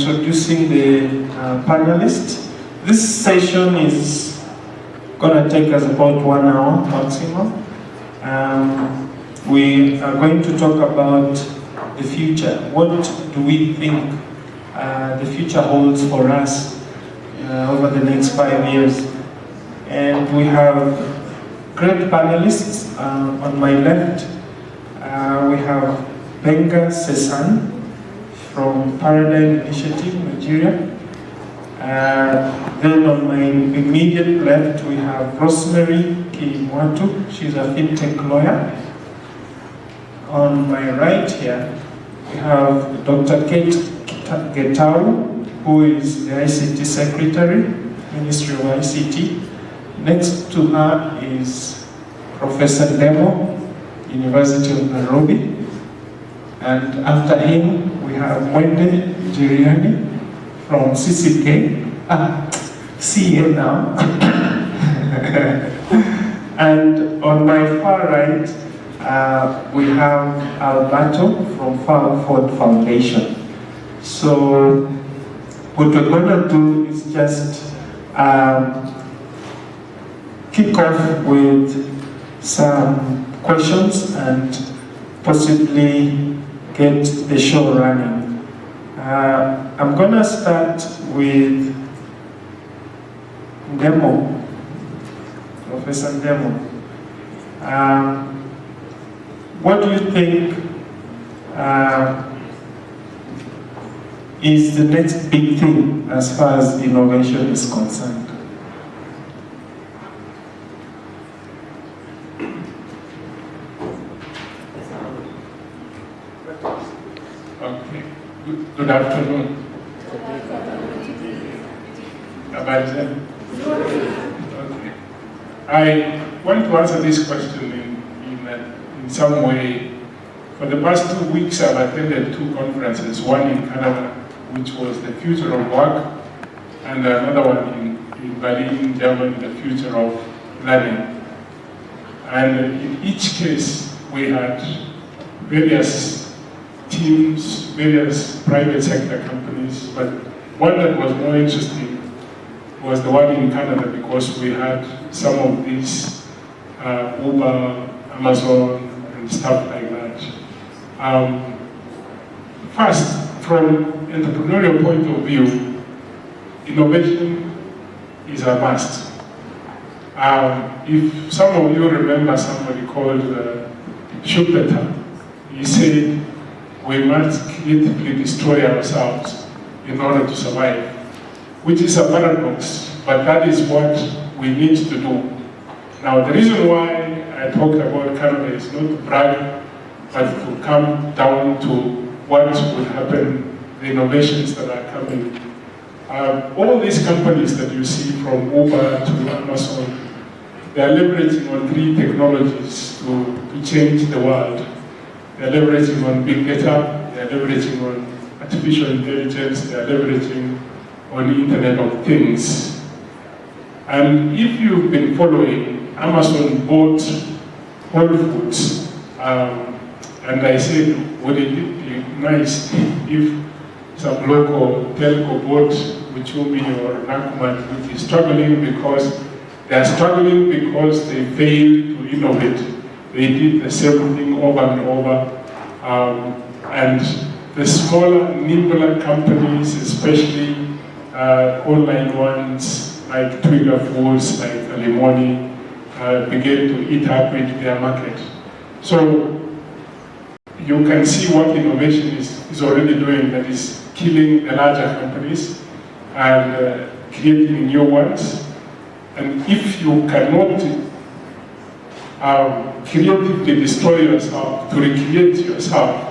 introducing the panelists. This session is going to take us about 1 hour maximum. We are going to talk about the future. What do we think the future holds for us over the next 5 years? And we have great panelists. On my left, we have Benga Sesan from Paradigm Initiative, Nigeria. Then on my immediate left, we have Rosemary Kimwatu. She's a Fintech lawyer. On my right here, we have Dr. Getao, who is the ICT Secretary, Ministry of ICT. Next to her is Professor Ndemo, University of Nairobi. And after him, we have Mwende Njiraini from CCK. CA now. And on my far right, we have Alberto from Ford Foundation. So what we're going to do is just kick off with some questions and possibly get the show running. I'm going to start with Ndemo, Professor Ndemo. What do you think is the next big thing as far as innovation is concerned? Okay. Good afternoon. Okay. I want to answer this question in some way. For the past 2 weeks, I've attended 2 conferences, one in Canada, which was the future of work, and another one in Berlin, Germany, the future of learning. And in each case, we had various teams, various private sector companies, but one that was more interesting was the one in Canada, because we had some of these Uber, Amazon, and stuff like that. First, from entrepreneurial point of view, innovation is a must. If some of you remember somebody called Schumpeter, he said, we must creatively destroy ourselves in order to survive, which is a paradox, but that is what we need to do. Now, the reason why I talked about Canada is not to brag, but to come down to what would happen, the innovations that are coming. All these companies that you see, from Uber to Amazon, they are leveraging on 3 technologies to change the world. They are leveraging on big data, they are leveraging on artificial intelligence, they are leveraging on the Internet of Things. And if you've been following, Amazon bought Whole Foods, and I said, would it be nice if some local telco bought Uchumi or Nakumat, which is struggling because they failed to innovate. They did the same thing over and over. And the smaller, nimbler companies, especially online ones like Twitter Foods, like Limoni, began to eat up into their market. So you can see what innovation is already doing, that is killing the larger companies and creating new ones. And if you cannot creatively destroy yourself, to recreate yourself,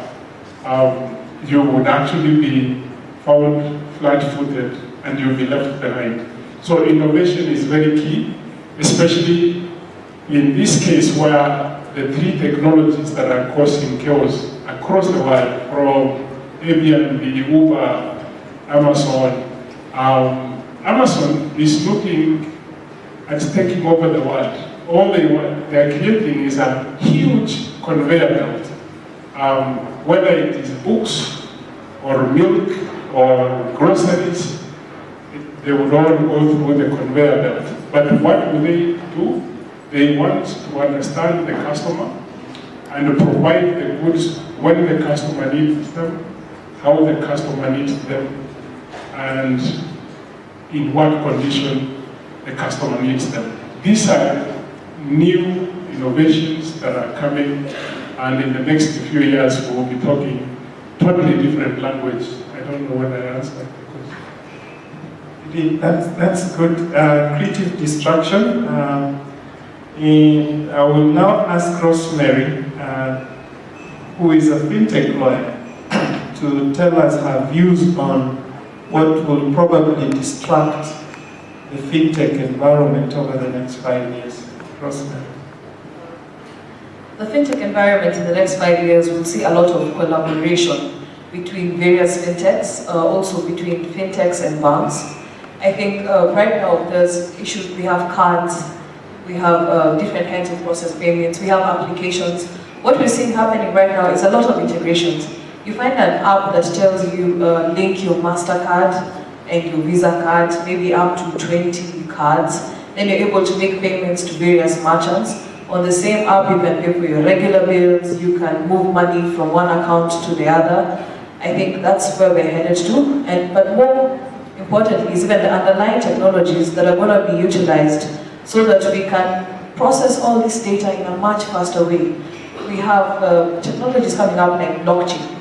you would actually be found flat-footed and you'll be left behind. So innovation is very key, especially in this case where the 3 technologies that are causing chaos across the world, from Airbnb, Uber, Amazon. Amazon is looking at taking over the world. All they are creating is a huge conveyor belt. Whether it is books or milk or groceries, they would all go through the conveyor belt. But what do they do? They want to understand the customer and provide the goods when the customer needs them, how the customer needs them, and in what condition the customer needs them. These are new innovations that are coming, and in the next few years we will be talking totally different language. I don't know whether I answered the question. That's good. Creative destruction. I will now ask Rosemary, who is a fintech lawyer, to tell us her views on what will probably distract the fintech environment over the next 5 years. Rosemary. The fintech environment in the next 5 years will see a lot of collaboration between various fintechs, also between fintechs and banks. I think right now there's issues. We have cards, we have different kinds of process payments, we have applications. What we're seeing happening right now is a lot of integrations. You find an app that tells you link your MasterCard and your Visa card, maybe up to 20 cards. Then you're able to make payments to various merchants. On the same app, you can pay for your regular bills, you can move money from one account to the other. I think that's where we're headed to. But more importantly is even the underlying technologies that are going to be utilized so that we can process all this data in a much faster way. We have technologies coming up like blockchain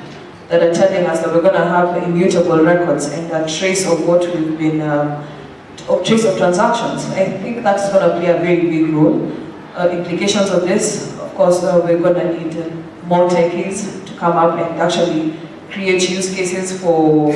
that are telling us that we're going to have immutable records and a trace of what we've been, trace of transactions. I think that's going to play a very big role. Implications of this, of course, we're going to need more techies to come up and actually create use cases for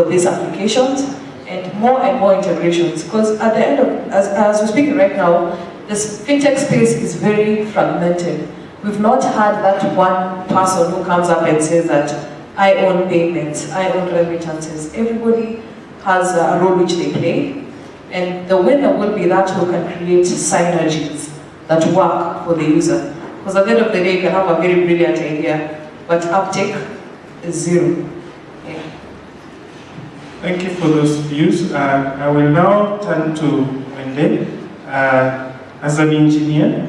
these applications and more integrations. Because at the end of, as we're speaking right now, this fintech space is very fragmented. We've not had that one person who comes up and says that I own payments, I own remittances. Everybody has a role which they play, and the winner will be that who can create synergies that work for the user. Because at the end of the day, you can have a very brilliant idea, but uptake is zero. Yeah. Thank you for those views. I will now turn to Mwende. As an engineer,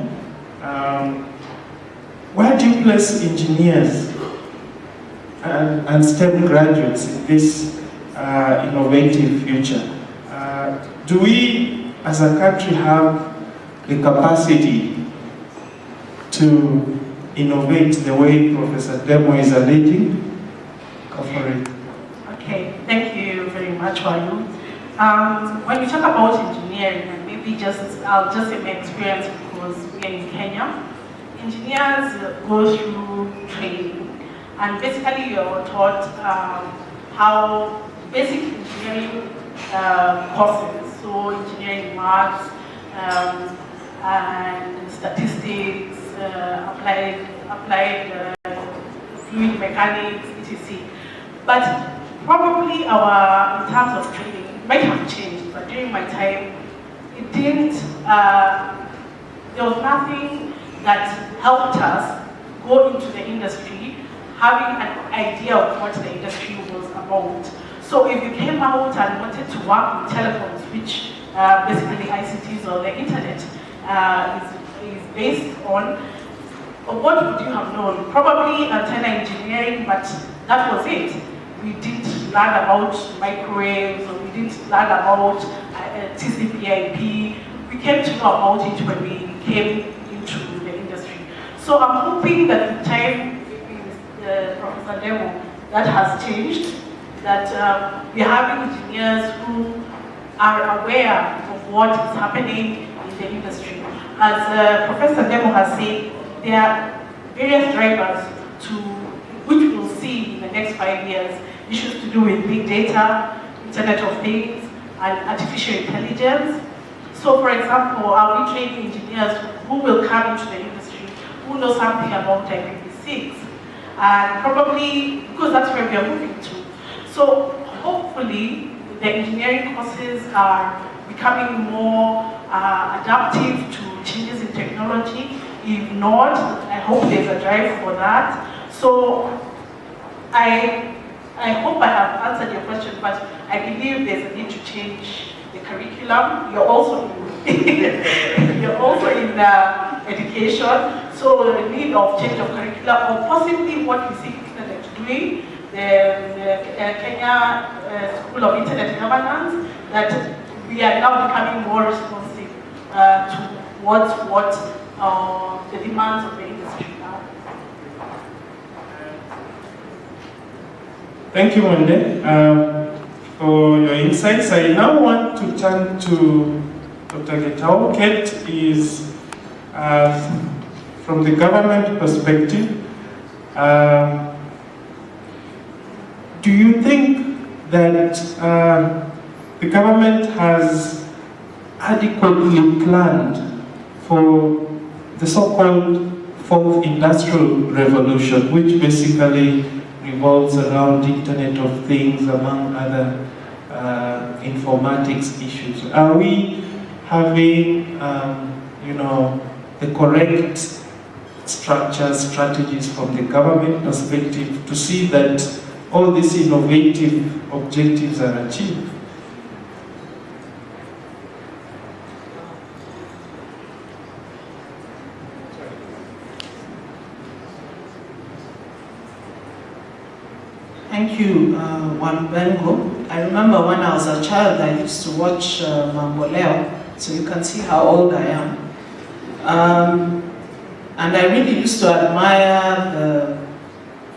where do you place engineers and STEM graduates in this innovative future? Do we, as a country, have the capacity to innovate the way Professor Ndemo is alleging? Go for it. Okay, thank you very much, Wayu. When we talk about engineering, and maybe I'll just say my experience because we are in Kenya, engineers go through training. And basically you're taught how basic engineering courses, so engineering maths, and statistics, applied fluid mechanics, etc. But probably in terms of training, it might have changed, but during my time, it didn't, there was nothing that helped us go into the industry having an idea of what the industry was about. So if you came out and wanted to work with telecoms, which basically ICTs or the internet is based on, what would you have known? Probably antenna engineering, but that was it. We didn't learn about microwaves, or we didn't learn about TCP/IP. We came to know about it when we came into the industry. So I'm hoping that the time Professor Ndemo, that has changed, that we're having engineers who are aware of what is happening in the industry. As Professor Ndemo has said, there are various drivers which we'll see in the next 5 years, issues to do with big data, Internet of Things, and artificial intelligence. So for example, are we training engineers who will come into the industry, who know something about IPv6? And probably, because that's where we are moving to. So hopefully, the engineering courses are becoming more adaptive to changes in technology. If not, I hope there's a drive for that. So I I hope I have answered your question, but I believe there's a need to change the curriculum. You're also you're also in education, so the need of change of curriculum, or possibly what we see Internet doing, the Kenya School of Internet Governance, that we are now becoming more responsive towards what the demands of the industry are. Thank you, Mwende, for your insights. I now want to turn to Dr. Getao. Kate is, from the government perspective, do you think that the government has adequately planned for the so-called fourth industrial revolution, which basically revolves around Internet of Things, among other informatics issues? Are we having, the correct structures, strategies from the government perspective to see that all these innovative objectives are achieved? Thank you, Wayawaya. I remember when I was a child, I used to watch Mamboleo, so you can see how old I am. And I really used to admire the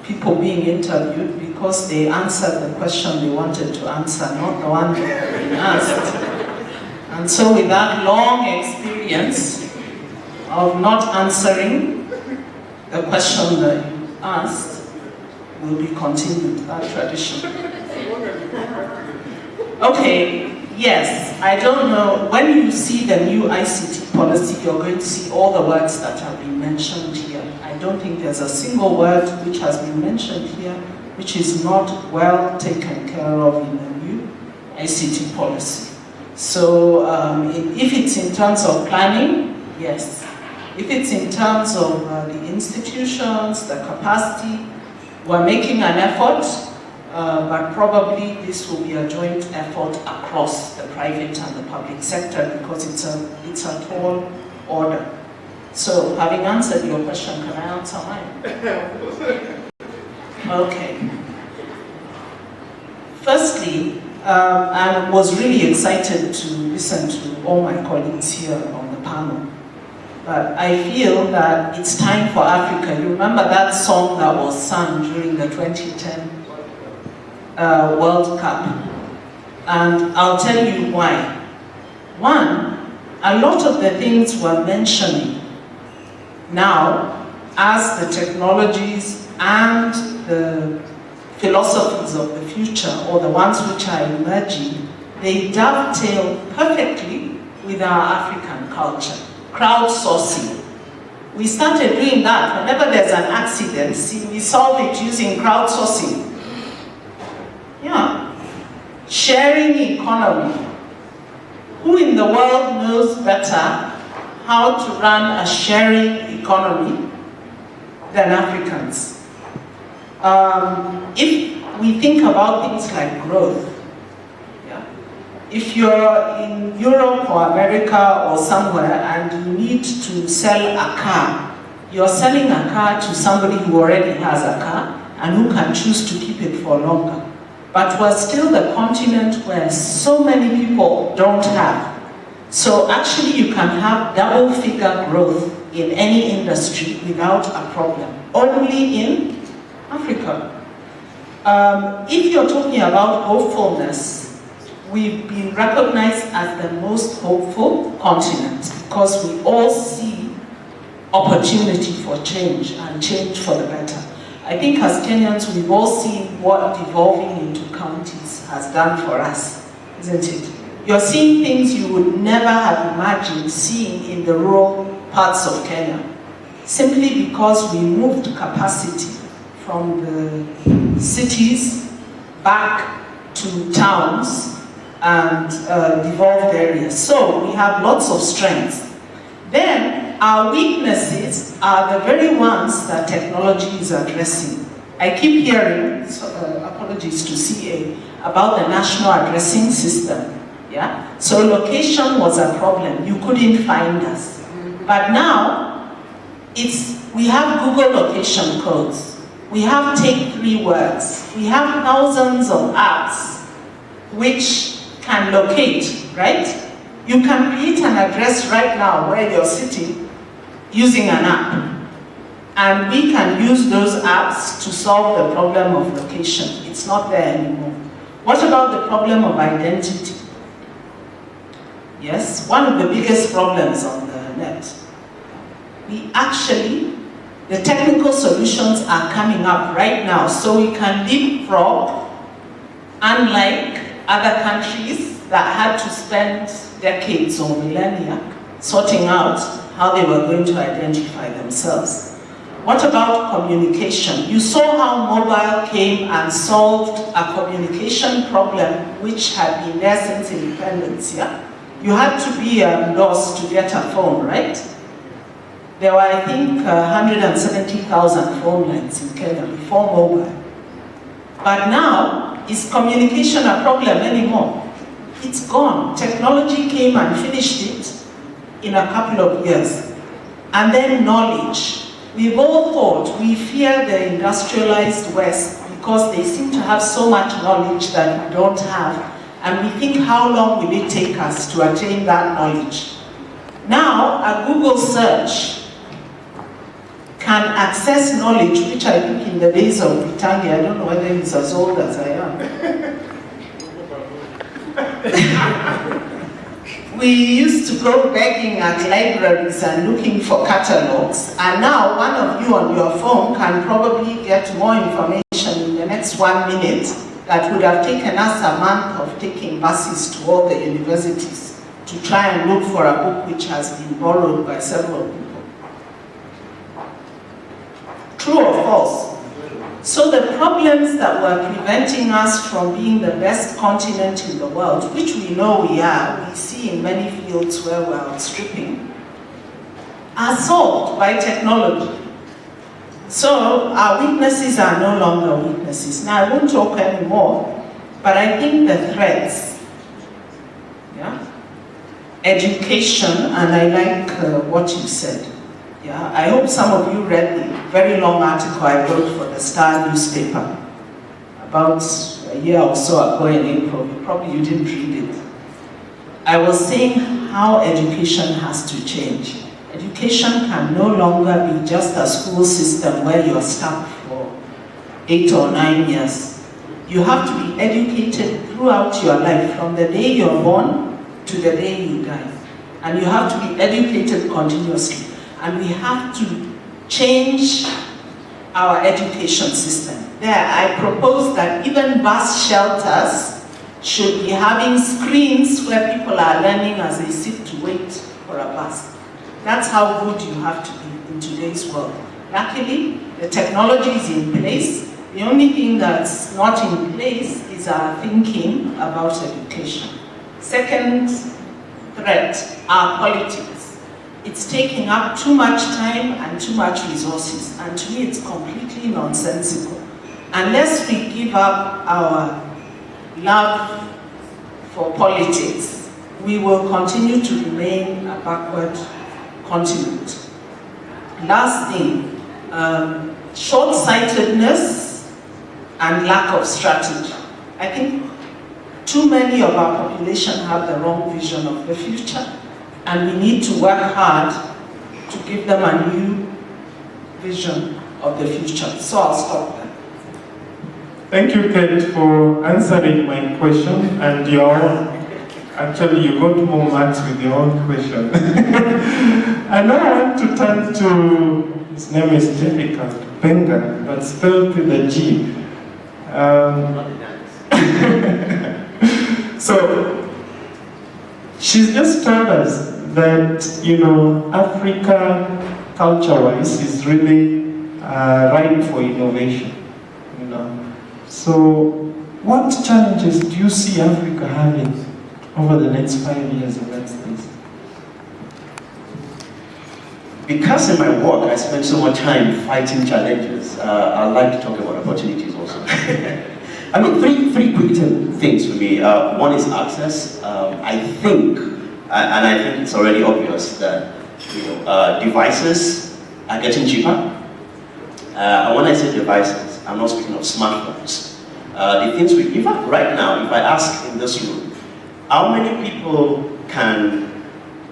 people being interviewed because they answered the question they wanted to answer, not the one they had been asked. And so with that long experience of not answering the question that you asked, will be continued, that tradition. Okay, yes, I don't know. When you see the new ICT policy, you're going to see all the words that have been mentioned here. I don't think there's a single word which has been mentioned here which is not well taken care of in the new ICT policy. So if it's in terms of planning, yes. If it's in terms of the institutions, the capacity, we're making an effort, but probably this will be a joint effort across the private and the public sector because it's a tall order. So, having answered your question, can I answer mine? Okay. Firstly, I was really excited to listen to all my colleagues here on the panel. But I feel that it's time for Africa. You remember that song that was sung during the 2010 World Cup? And I'll tell you why. One, a lot of the things we're mentioning now as the technologies and the philosophies of the future, or the ones which are emerging, they dovetail perfectly with our African culture. Crowdsourcing. We started doing that. Whenever there's an accident, we solve it using crowdsourcing. Yeah. Sharing economy. Who in the world knows better how to run a sharing economy than Africans? If we think about things like growth, if you're in Europe or America or somewhere and you need to sell a car, you're selling a car to somebody who already has a car and who can choose to keep it for longer. But we're still the continent where so many people don't have. So actually you can have double-figure growth in any industry without a problem, only in Africa. If you're talking about hopefulness, we've been recognized as the most hopeful continent because we all see opportunity for change and change for the better. I think as Kenyans, we've all seen what devolving into counties has done for us, isn't it? You're seeing things you would never have imagined seeing in the rural parts of Kenya, simply because we moved capacity from the cities back to towns and devolved areas. So we have lots of strengths. Then our weaknesses are the very ones that technology is addressing. I keep hearing, apologies to CA, about the national addressing system. Yeah? So location was a problem. You couldn't find us. But now, we have Google location codes. We have take 3 words. We have thousands of apps which can locate, right? You can create an address right now where you're sitting using an app. And we can use those apps to solve the problem of location. It's not there anymore. What about the problem of identity? Yes, one of the biggest problems on the net. The technical solutions are coming up right now, so we can leapfrog, unlike other countries that had to spend decades or millennia sorting out how they were going to identify themselves. What about communication? You saw how mobile came and solved a communication problem which had been there since independence, yeah? You had to be endorsed to get a phone, right? There were, I think, 170,000 phone lines in Kenya before mobile. But now, is communication a problem anymore? It's gone. Technology came and finished it in a couple of years. And then knowledge. We've all thought we fear the industrialized West because they seem to have so much knowledge that we don't have. And we think, how long will it take us to attain that knowledge? Now, a Google search can access knowledge, which I think in the days of Bitange, I don't know whether he's as old as I am. We used to go begging at libraries and looking for catalogs, and now one of you on your phone can probably get more information in the next 1 minute that would have taken us a month of taking buses to all the universities to try and look for a book which has been borrowed by several people. True or false? So the problems that were preventing us from being the best continent in the world, which we know we are, we see in many fields where we're outstripping, are solved by technology. So our weaknesses are no longer weaknesses. Now I won't talk anymore, but I think the threats, yeah? Education, and I like what you said. Yeah, I hope some of you read the very long article I wrote for the Star newspaper about a year or so ago in April. Probably you didn't read it. I was saying how education has to change. Education can no longer be just a school system where you're stuck for 8 or 9 years. You have to be educated throughout your life, from the day you're born to the day you die. And you have to be educated continuously. And we have to change our education system. There, I propose that even bus shelters should be having screens where people are learning as they sit to wait for a bus. That's how good you have to be in today's world. Luckily, the technology is in place. The only thing that's not in place is our thinking about education. Second threat, our politics. It's taking up too much time and too much resources, and to me it's completely nonsensical. Unless we give up our love for politics, we will continue to remain a backward continent. Last thing, short-sightedness and lack of strategy. I think too many of our population have the wrong vision of the future. And we need to work hard to give them a new vision of the future. So I'll stop there. Thank you, Kate, for answering my question. And actually, you got more marks with your own question. And now I want to turn to, his name is difficult, Benga, but spelled with a G. So, she's just told us that, Africa, culture-wise, is really ripe for innovation, So, what challenges do you see Africa having over the next 5 years in that space? because in my work I spend so much time fighting challenges, I like to talk about opportunities also. I mean, three quick things for me. One is access. I think, and I think it's already obvious that devices are getting cheaper. And when I say devices, I'm not speaking of smartphones. The things we give up right now, if I ask in this room, how many people can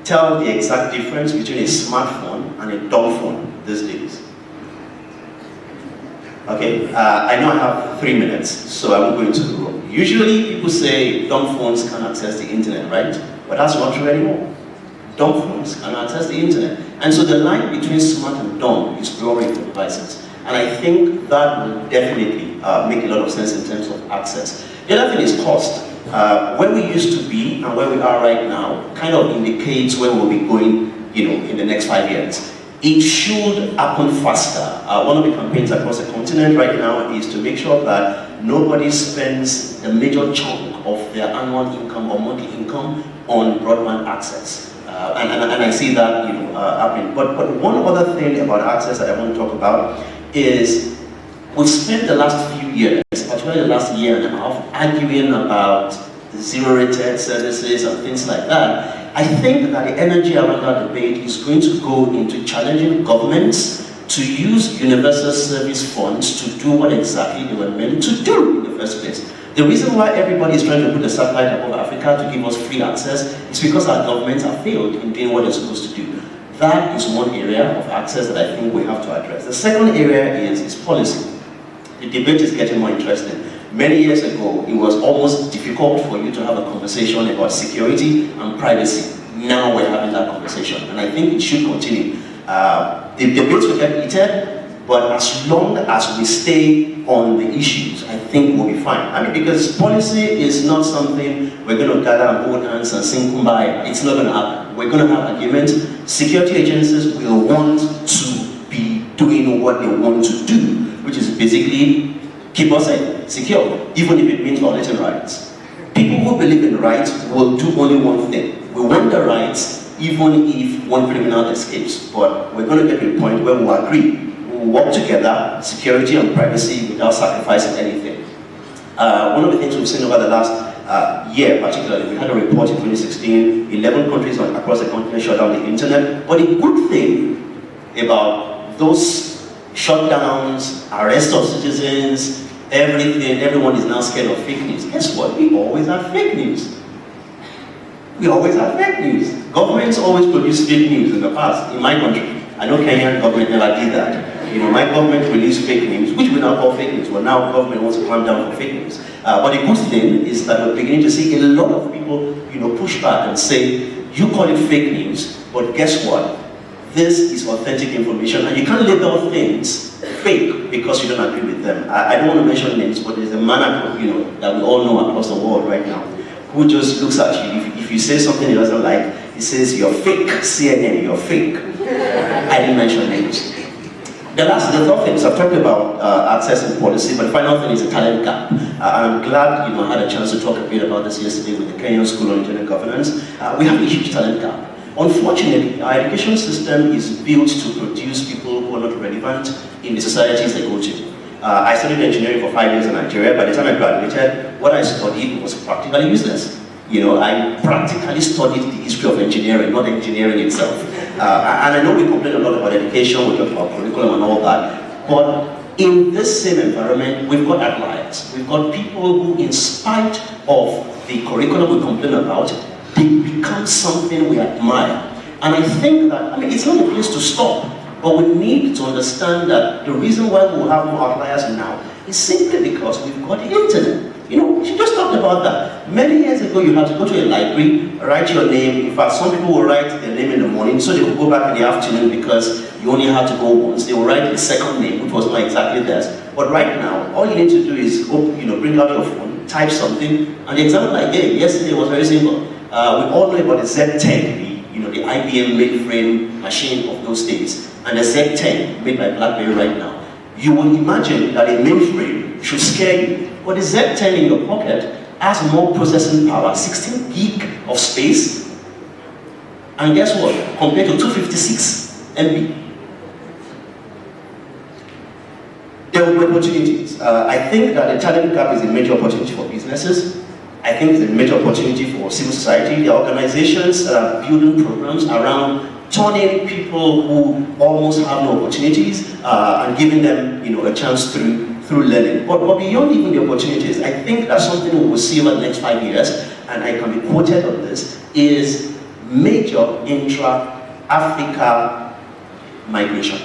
tell the exact difference between a smartphone and a dumb phone these days? Okay, I know I have 3 minutes, so I won't go into the room. Usually people say dumb phones can't access the internet, right? But that's not true anymore. Dumb phones can access the internet. And so the line between smart and dumb is blurring for devices. And I think that will definitely make a lot of sense in terms of access. The other thing is cost. Where we used to be and where we are right now kind of indicates where we'll be going, in the next 5 years. It should happen faster. One of the campaigns across the continent right now is to make sure that nobody spends a major chunk of their annual income or monthly income on broadband access. And I see that happening. But one other thing about access that I want to talk about is we've spent the last few years, particularly the last year and a half, arguing about zero-rated services and things like that. I think that the energy around that debate is going to go into challenging governments to use universal service funds to do what exactly they were meant to do in the first place. The reason why everybody is trying to put a satellite above Africa to give us free access is because our governments have failed in doing what they're supposed to do. That is one area of access that I think we have to address. The second area is policy. The debate is getting more interesting. Many years ago, it was almost difficult for you to have a conversation about security and privacy. Now we're having that conversation, and I think it should continue. The debates will get heated, but as long as we stay on the issues, I think we'll be fine. I mean, because policy is not something we're going to gather and hold hands and sing kumbaya. It's not going to happen. We're going to have arguments. Security agencies will want to be doing what they want to do, which is basically keep us safe, secure, even if it means violating rights. People who believe in rights will do only one thing. We want the rights, even if one criminal escapes. But we're going to get to a point where we'll agree. We'll work together, security and privacy, without sacrificing anything. One of the things we've seen over the last year, particularly, we had a report in 2016, 11 countries across the continent shut down the internet. But the good thing about those shutdowns, arrest of citizens, everything, everyone is now scared of fake news. Guess what? We always have fake news. We always have fake news. Governments always produce fake news in the past, in my country. I know Kenyan government never did that. My government released fake news, which we now call fake news. Well, now government wants to clamp down for fake news. But the good thing is that we're beginning to see a lot of people, push back and say, you call it fake news, but guess what? This is authentic information, and you can't label things fake because you don't agree with them. I don't want to mention names, but there's a man, that we all know across the world right now, who just looks at you. If you say something he doesn't like, he says, you're fake, CNN, you're fake. I didn't mention names. The third thing is I've talked about access and policy, but the final thing is the talent gap. I'm glad I had a chance to talk a bit about this yesterday with the Kenyan School on Internet Governance. We have a huge talent gap. Unfortunately, our education system is built to produce people who are not relevant in the societies they go to. I studied engineering for 5 years in Nigeria. By the time I graduated, what I studied was practically useless. I practically studied the history of engineering, not engineering itself. And I know we complain a lot about education, we talk about curriculum and all that, but in this same environment, we've got outliers. We've got people who, in spite of the curriculum we complain about, they become something we admire. And I think that, it's not a place to stop, but we need to understand that the reason why we have more outliers now is simply because we've got the internet. She just talked about that. Many years ago, you had to go to a library, write your name. In fact, some people will write their name in the morning, so they will go back in the afternoon because you only had to go once. They will write a second name, which was not exactly theirs. But right now, all you need to do is, bring out your phone, type something, and the example I gave yesterday was very simple. We all know about the Z10, the IBM mainframe machine of those days, and the Z10 made by BlackBerry right now. You would imagine that a mainframe should scare you, but the Z10 in your pocket has more processing power, 16 gig of space, and guess what? Compared to 256 MB. There will be opportunities. I think that the talent gap is a major opportunity for businesses. I think it's a major opportunity for civil society. There are organizations that are building programs around turning people who almost have no opportunities and giving them, a chance through learning. But beyond even the opportunities, I think that's something we will see over the next 5 years, and I can be quoted on this, is major intra-Africa migration.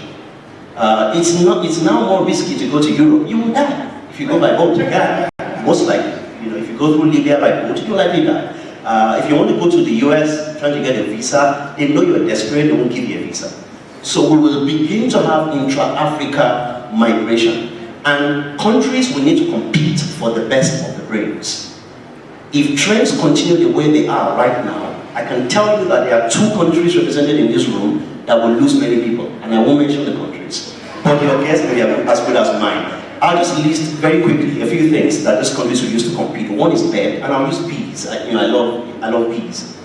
It's now more risky to go to Europe. You will die if you go by boat to Ghana, most likely. If you go through Libya by boat, you'll likely die. If you want to go to the US trying to get a visa, they know you're desperate, they won't give you a visa. So we will begin to have intra-Africa migration. And countries will need to compete for the best of the brains. If trends continue the way they are right now, I can tell you that there are 2 countries represented in this room that will lose many people. And I won't mention the countries. But your guess may be as good as mine. I'll just list very quickly a few things that these countries will use to compete. One is bed, and I'll use peas. I love peas.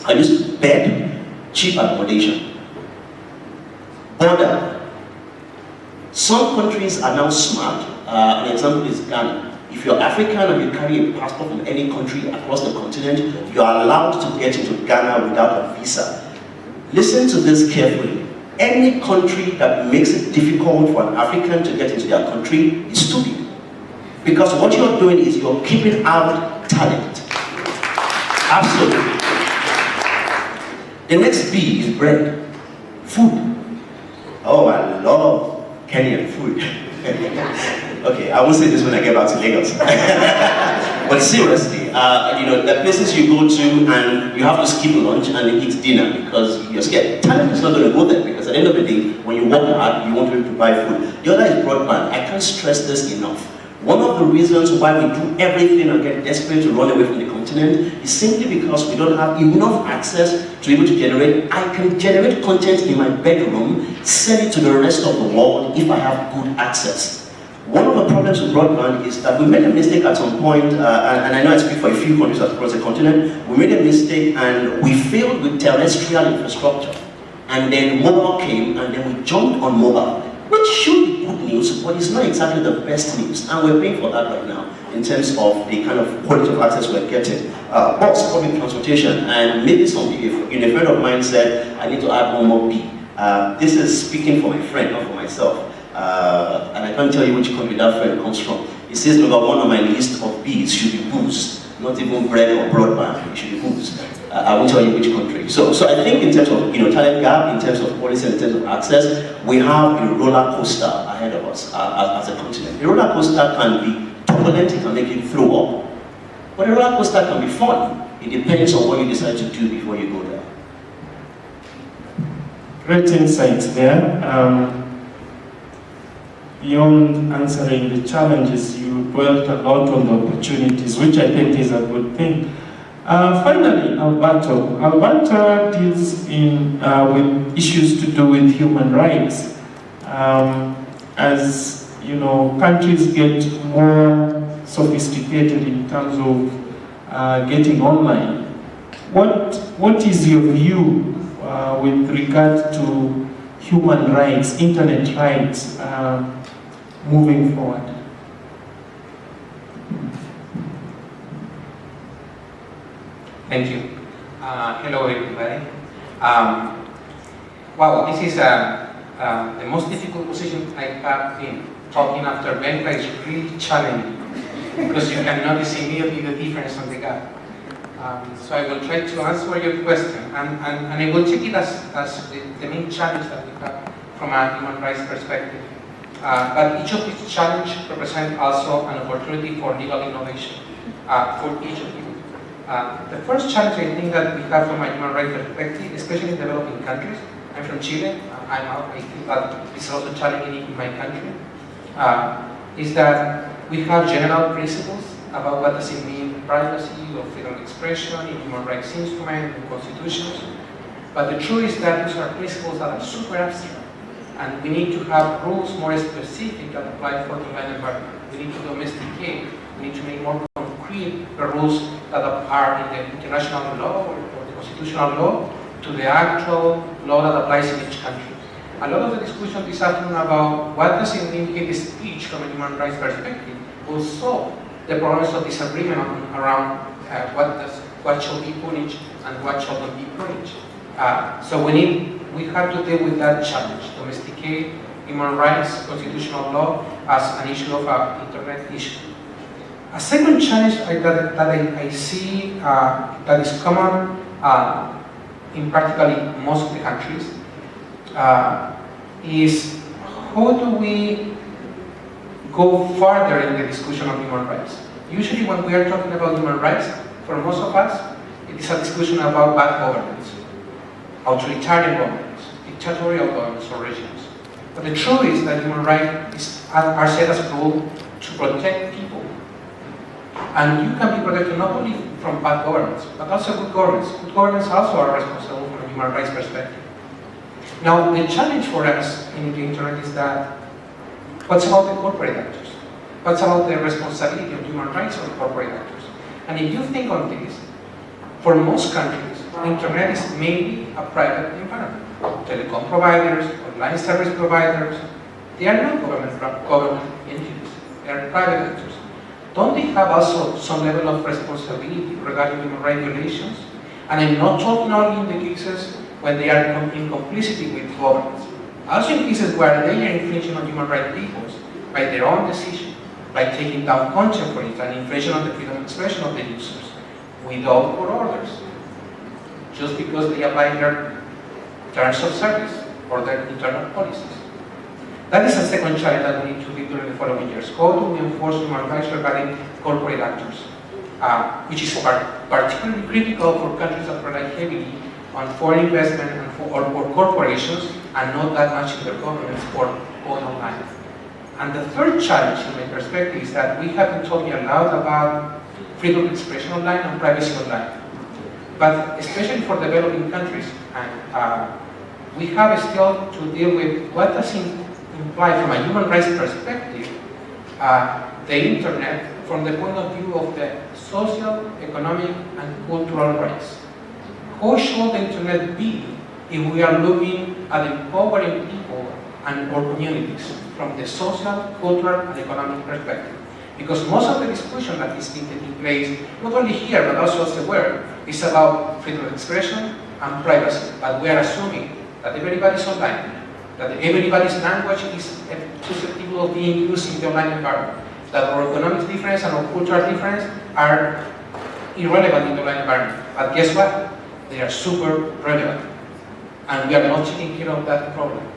I use bed, cheap accommodation. Border. Some countries are now smart. An example is Ghana. If you're African and you carry a passport from any country across the continent, you are allowed to get into Ghana without a visa. Listen to this carefully. Any country that makes it difficult for an African to get into their country is stupid. Because what you're doing is you're keeping out talent. Absolutely. The next B is bread. Food. Oh, I love Kenyan food. Okay, I won't say this when I get back to Lagos. But seriously, the places you go to and you have to skip lunch and eat dinner because you're scared. Talent is not going to go there because at the end of the day, when you work hard, you want to be able to buy food. The other is broadband. I can't stress this enough. One of the reasons why we do everything and get desperate to run away from the continent is simply because we don't have enough access to be able to generate. I can generate content in my bedroom, sell it to the rest of the world if I have good access. One of the problems with broadband is that we made a mistake at some point, and I know I speak for a few countries across the continent, we made a mistake and we failed with terrestrial infrastructure. And then mobile came and then we jumped on mobile, which should be good news, but it's not exactly the best news. And we're paying for that right now in terms of the kind of quality of access we're getting. Bus, public transportation, and maybe a friend of mine said, I need to add one more B. This is speaking for my friend, not for myself. And I can't tell you which country that friend comes from. It says number 1 on my list of B's should be booze, not even bread or broadband. It should be booze. I won't tell you which country. So I think in terms of talent gap, in terms of policy, in terms of access, we have a roller coaster ahead of us as a continent. A roller coaster can be turbulent, it can make you throw up, but a roller coaster can be fun. It depends on what you decide to do before you go there. Great insights there. Beyond answering the challenges, you dwelt a lot on the opportunities, which I think is a good thing. Finally, Alberto. Alberto deals with issues to do with human rights. As countries get more sophisticated in terms of getting online, what is your view with regard to human rights, internet rights, moving forward? Thank you. Hello, everybody. Wow, this is the most difficult position I have been. Talking after Benga is really challenging because you can notice immediately the difference on the gap. So I will try to answer your question, and I will take it as the main challenge that we have from a human rights perspective. But each of these challenges represent also an opportunity for legal innovation for each of you. The first challenge I think that we have from a human rights perspective, especially in developing countries, I'm from Chile, I think that it's also challenging in my country, is that we have general principles about what does it mean privacy or freedom of expression in human rights instruments and constitutions. But the truth is that these are principles that are super abstract, and we need to have rules more specific that apply for the land environment. We need to domesticate, we need to make more concrete the rules that are in the international law or the constitutional law to the actual law that applies in each country. A lot of the discussion this afternoon about what does it mean hate speech from a human rights perspective will solve the problems of disagreement around what should be punished and what should not be punished. So we have to deal with that challenge, domesticate human rights, constitutional law as an issue of an internet issue. A second challenge that I see that is common in practically most of the countries is how do we go further in the discussion of human rights? Usually when we are talking about human rights, for most of us, it is a discussion about bad governance, authoritarian governments, dictatorial governments or regimes. But the truth is that human rights are set as a rule to protect people. And you can be protected not only from bad governance, but also good governance. Good governance also are responsible from a human rights perspective. Now, the challenge for us in the internet is that what's about the corporate actors? What's about the responsibility of human rights of corporate actors? And if you think on this, for most countries, the internet is mainly a private environment. Telecom providers, online service providers, they are not government entities, they are private actors. Don't they have also some level of responsibility regarding human rights violations? And I'm not talking only in the cases when they are in complicity with governments. Also in cases where they are infringing on human rights peoples by their own decision, by taking down content for it and infringing on the freedom of expression of the users without court orders, just because they apply their terms of service or their internal policies. That is a second challenge that we need to deal during the following years. How do we enforce human rights regarding corporate actors, which is particularly critical for countries that rely heavily on foreign investment and for corporations and not that much in their governments or online. And the third challenge in my perspective is that we have been talking a lot about freedom of expression online and privacy online. But especially for developing countries, and we have still to deal with what does it imply from a human rights perspective, the internet from the point of view of the social, economic, and cultural rights. How should the internet be if we are looking at empowering people and our communities from the social, cultural, and economic perspective? Because most of the discussion that is being taking place, not only here but also elsewhere, is about freedom of expression and privacy. But we are assuming that everybody is online, that everybody's language is susceptible of being used in the online environment, that our economic difference and our cultural difference are irrelevant in the online environment. But guess what? They are super relevant. And we are not taking care of that problem.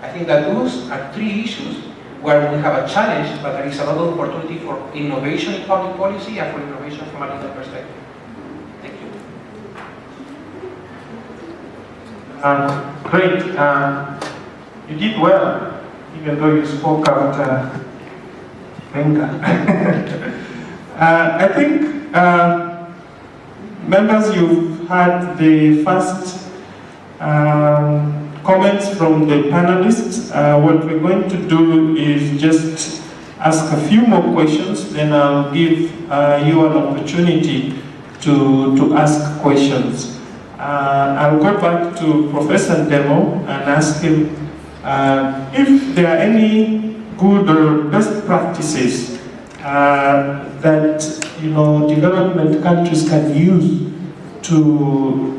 I think that those are three issues where we have a challenge, but there is a lot of opportunity for innovation in public policy and for innovation from a legal perspective. Thank you. Great. You did well, even though you spoke after Benga. I think, members, you've had the first comments from the panelists. What we're going to do is just ask a few more questions, then I'll give you an opportunity to ask questions. I'll go back to Professor Ndemo and ask him if there are any good or best practices that development countries can use to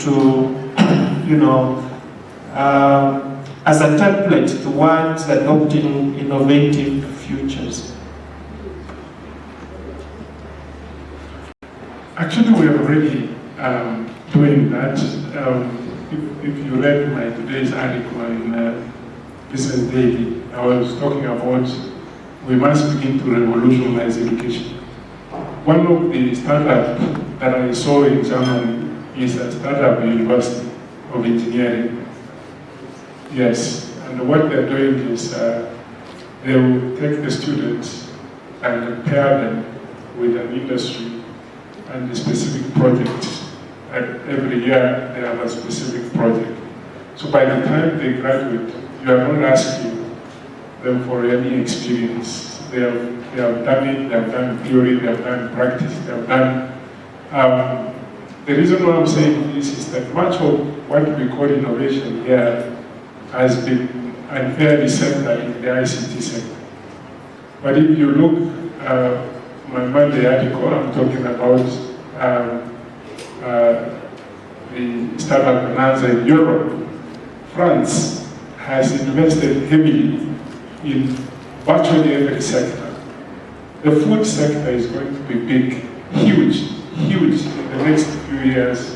as a template towards adopting innovative futures. Actually, we are already doing that. If you read my today's article in Business Daily, I was talking about we must begin to revolutionize education. One of the startups that I saw in Germany is a startup university of engineering. Yes, and what they're doing is they will take the students and pair them with an industry and a specific project. And every year they have a specific project. So by the time they graduate, you are not asking them for any experience. They have done it, they have done theory, they have done practice, they have done... the reason why I'm saying this is that much of what we call innovation here has been and fairly centered in the ICT sector. But if you look my Monday article, I'm talking about the startup bonanza in Europe. France has invested heavily in virtually every sector. The food sector is going to be big, huge, huge in the next few years.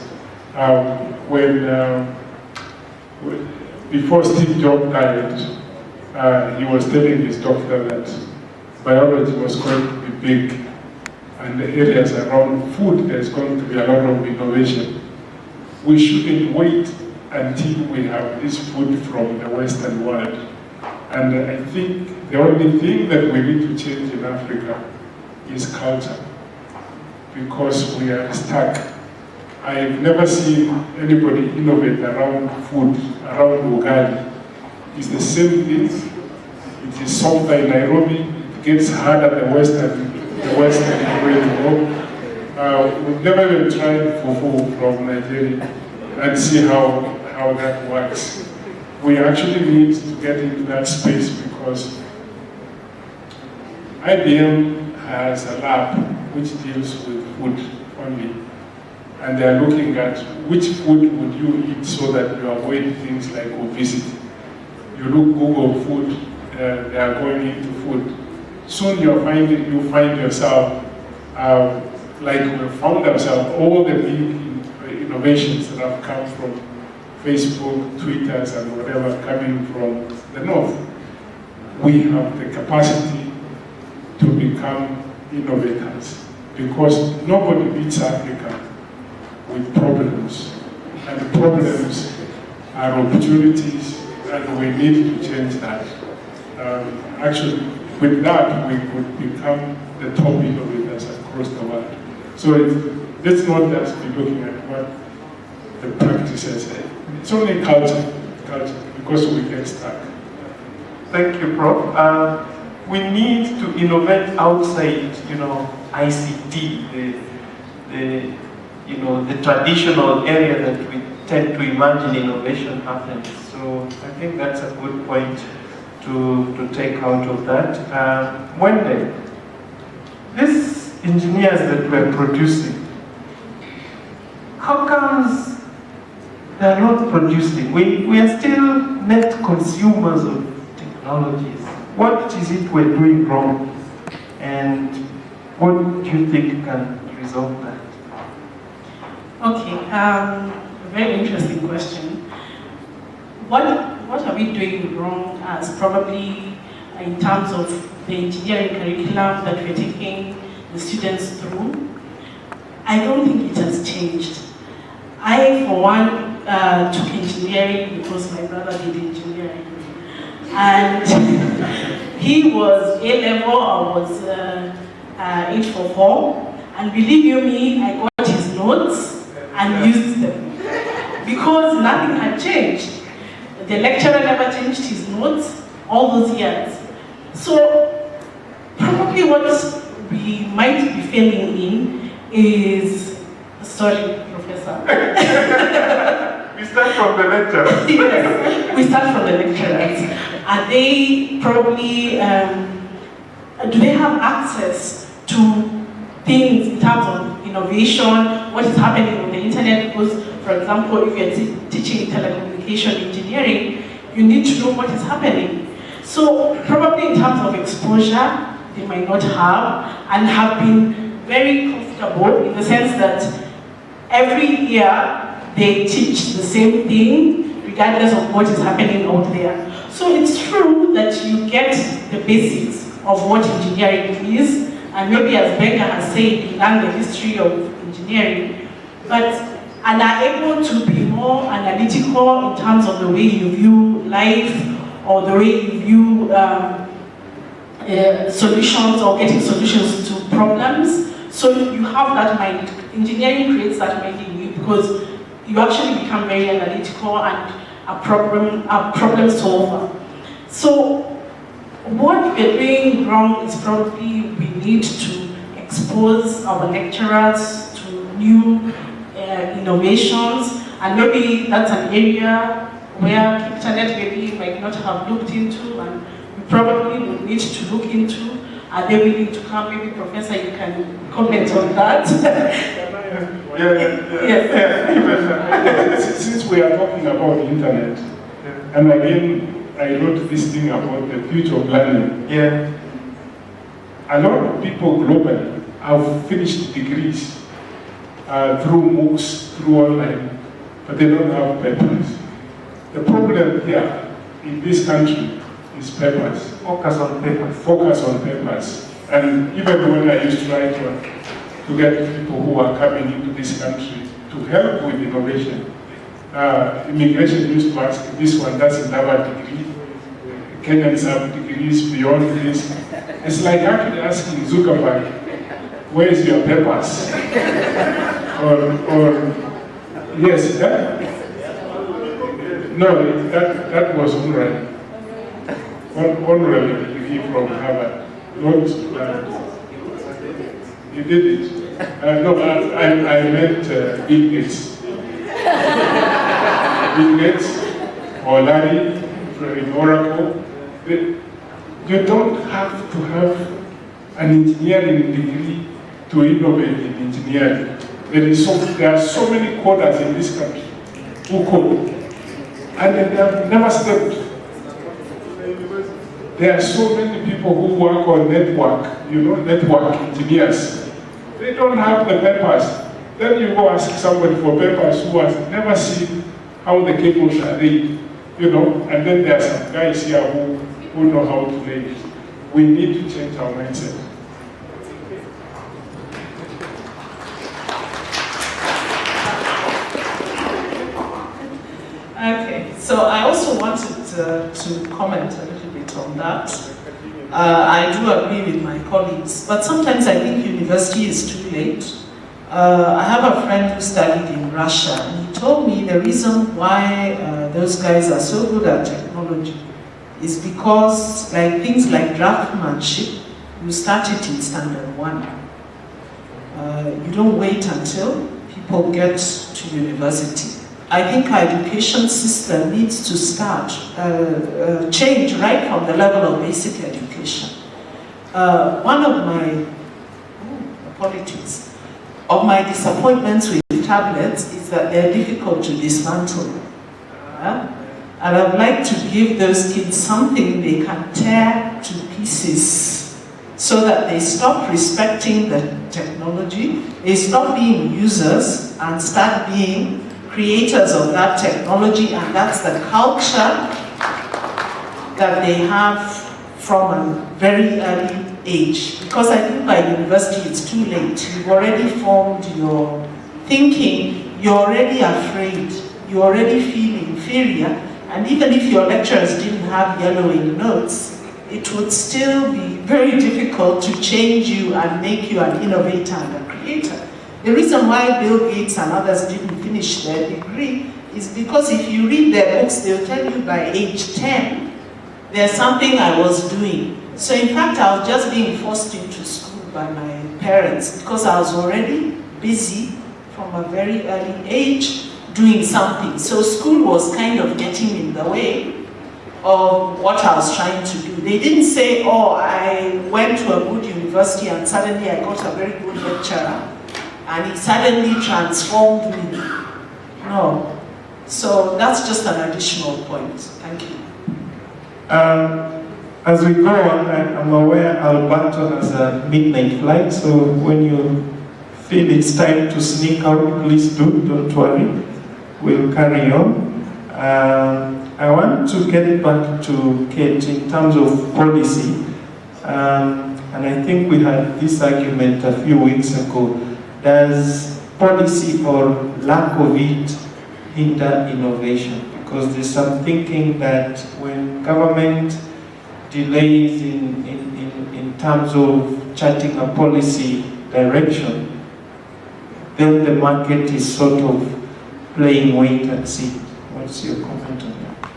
Before Steve Jobs died, he was telling his doctor that biology was going to be big, and the areas around food, there's going to be a lot of innovation. We shouldn't wait until we have this food from the Western world. And I think the only thing that we need to change in Africa is culture, because we are stuck. I've never seen anybody innovate around food, around ugali. It's the same thing. It is softer in Nairobi. It gets harder the western way to go. We've never even tried fufu from Nigeria and see how that works. We actually need to get into that space because IBM has a lab which deals with food only. And they are looking at which food would you eat so that you avoid things like obesity. You look Google food, they are going into food. Soon you find yourself, like we found ourselves, all the big innovations that have come from Facebook, Twitters, and whatever coming from the north. We have the capacity to become innovators because nobody beats Africa with problems, and the problems are opportunities, and we need to change that. Actually, with that, we could become the top innovators across the world. So let's not just be looking at what the practices say. It's only culture, because we get stuck. Thank you, Prof. We need to innovate outside, ICT, the traditional area that we tend to imagine innovation happens. So I think that's a good point to take out of that. Mwende, these engineers that we're producing, how comes they're not producing? We are still net consumers of technologies. What is it we're doing wrong? And what do you think can resolve that? Okay, very interesting question. What are we doing wrong as probably in terms of the engineering curriculum that we're taking the students through? I don't think it has changed. I, for one, took engineering because my brother did engineering. And he was A-level, I was 844. And believe you me, I got his notes and used them because nothing had changed. The lecturer never changed his notes all those years. So probably what we might be failing in is, sorry, Professor. We start from the lecturers. Yes, we start from the lecturers. Are they probably, do they have access to things in terms of innovation, what is happening on the internet? Because, for example, if you're teaching telecommunication engineering, you need to know what is happening. So probably in terms of exposure, they might not have, and have been very comfortable in the sense that every year they teach the same thing, regardless of what is happening out there. So it's true that you get the basics of what engineering is, and maybe as Benga has said, you learn the history of engineering, and are able to be more analytical in terms of the way you view life, or the way you view solutions, or getting solutions to problems. So you have that mind. Engineering creates that mind in you because you actually become very analytical and a problem solver. So what we're doing wrong is probably we need to expose our lecturers to new innovations, and maybe that's an area where internet maybe might not have looked into, and we probably would need to look into. Are they willing to come? Maybe Professor, you can comment on that. Since we are talking about the internet, and again, I wrote this thing about the future of learning. Yeah. A lot of people globally have finished degrees through MOOCs, through online, but they don't have papers. The problem here in this country is papers. Focus on papers. Focus on papers. And even when I used to try to get people who are coming into this country to help with innovation, immigration used to ask, this one doesn't have a degree. Kenyans have degrees beyond this. It's like actually asking Zuckerberg, where's your papers? or yes, no, that was honorary. Honorary degree from Harvard. Not, you did it. No, I meant Bill Gates. Bill Gates or Larry in Oracle. You don't have to have an engineering degree to innovate in engineering. There are so many coders in this country who code, and they have never stepped. There are so many people who work on network, network engineers. They don't have the papers. Then you go ask somebody for papers who has never seen how the cables are laid, and then there are some guys here who know how to lay it. We need to change our mindset. Okay, so I also wanted to comment a little bit on that. I do agree with my colleagues, but sometimes I think university is too late. I have a friend who studied in Russia, and he told me the reason why those guys are so good at technology is because things like draftsmanship, you start it in standard 1. You don't wait until people get to university. I think our education system needs to start, change right from the level of basic education. One of my, my disappointments with tablets is that they're difficult to dismantle. And I'd like to give those kids something they can tear to pieces so that they stop respecting the technology, they stop being users and start being creators of that technology, and that's the culture that they have from a very early age. Because I think by university it's too late. You've already formed your thinking, you're already afraid, you already feel inferior, and even if your lecturers didn't have yellowing notes, it would still be very difficult to change you and make you an innovator and a creator. The reason why Bill Gates and others didn't finish their degree is because if you read their books, they'll tell you by age 10, there's something I was doing. So in fact, I was just being forced into school by my parents because I was already busy from a very early age doing something. So school was kind of getting in the way of what I was trying to do. They didn't say, oh, I went to a good university and suddenly I got a very good lecturer and he suddenly transformed me. No. So that's just an additional point. Thank you. As we go on, I'm aware Alberto has a midnight flight, so when you feel it's time to sneak out, please do, don't worry. We'll carry on. I want to get back to Kate in terms of policy. And I think we had this argument a few weeks ago. Does policy or lack of it hinder innovation? Because there's some thinking that when government delays in terms of charting a policy direction, then the market is sort of playing wait and see. What's your comment on that?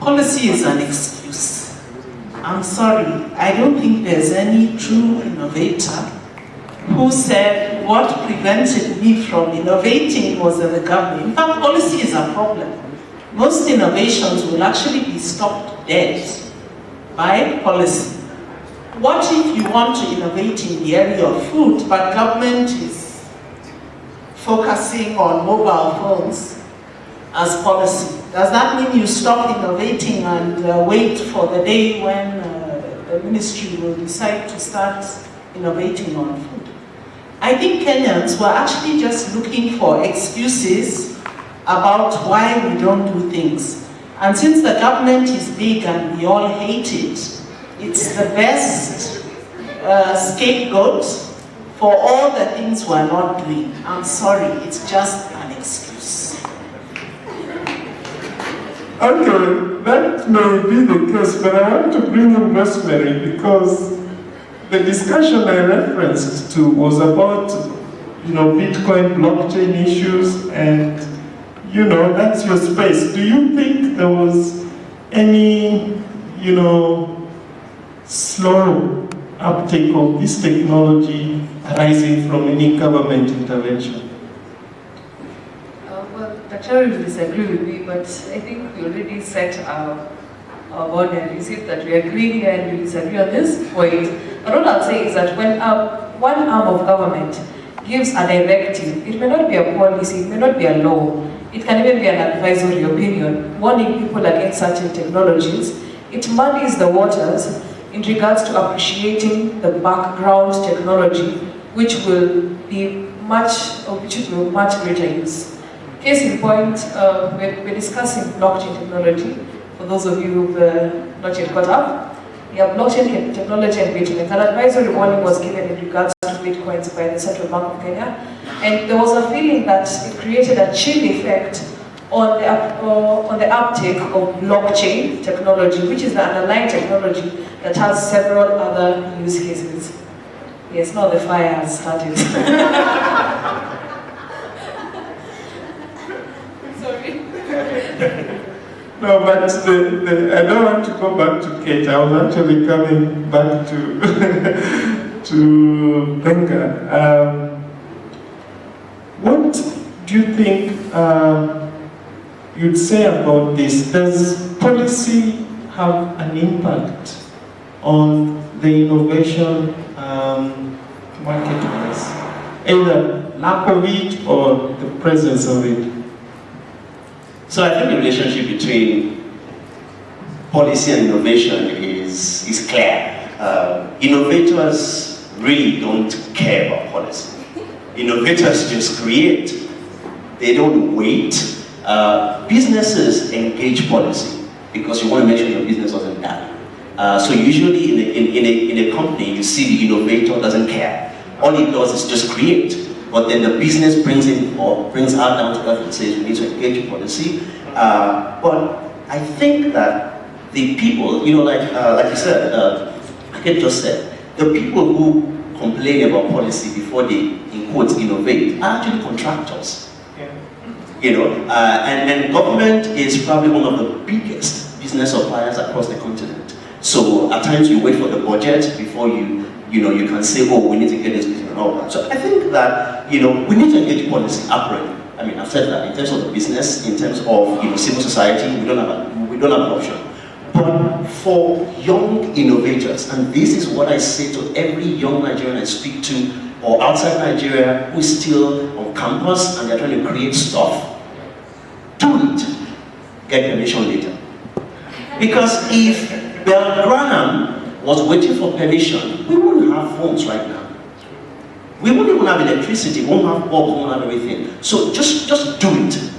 Policy is an excuse. I'm sorry, I don't think there's any true innovator who said what prevented me from innovating was that the government. In fact, policy is a problem. Most innovations will actually be stopped dead by policy. What if you want to innovate in the area of food, but government is focusing on mobile phones as policy? Does that mean you stop innovating and wait for the day when the ministry will decide to start innovating on food? I think Kenyans were actually just looking for excuses about why we don't do things. And since the government is big and we all hate it, it's the best scapegoat for all the things we're not doing. I'm sorry, it's just an excuse. Okay, that may be the case, but I want to bring in Rosemary because the discussion I referenced to was about, Bitcoin blockchain issues, and, that's your space. Do you think there was any, slow uptake of this technology arising from any government intervention? Well, Dr. will disagree with me, but I think we already set our boundaries. If that we agree here and we disagree on this point. But what I'll say is that when one arm of government gives a directive, it may not be a policy, it may not be a law, it can even be an advisory opinion, warning people against certain technologies. It muddies the waters in regards to appreciating the background technology, which will be much greater use. Case in point, we're discussing blockchain technology. For those of you who've not yet caught up, blockchain technology and Bitcoin. An advisory warning was given in regards to Bitcoins by the Central Bank of Kenya, and there was a feeling that it created a chill effect on the uptake of blockchain technology, which is the underlying technology that has several other use cases. Yes, now the fire has started. Sorry. No, but I don't want to go back to Kate. I was actually coming back to to Benga. What do you think you'd say about this? Does policy have an impact on the innovation marketplace? Either lack of it or the presence of it? So I think the relationship between policy and innovation is clear. Innovators really don't care about policy. Innovators just create. They don't wait. Businesses engage policy because you want to make sure your business doesn't die. So usually in a company, you see the innovator doesn't care. All he does is just create. But then the business brings her down to earth and says we need to engage policy. But I think that the people, like you said, Kate just said, the people who complain about policy before they, in quotes, innovate are actually contractors. Yeah. And government is probably one of the biggest business suppliers across the continent. So at times you wait for the budget before you can say, oh, we need to get this business and all that. So I think that, we need to engage policy apparently. I mean, I've said that in terms of the business, in terms of civil society, we don't have an option. But for young innovators, and this is what I say to every young Nigerian I speak to, or outside Nigeria who is still on campus and they're trying to create stuff, do it. Get permission later. Because if Bell Graham was waiting for permission, we wouldn't have phones right now. We wouldn't even have electricity, we won't have bulbs, we won't have everything. So just do it.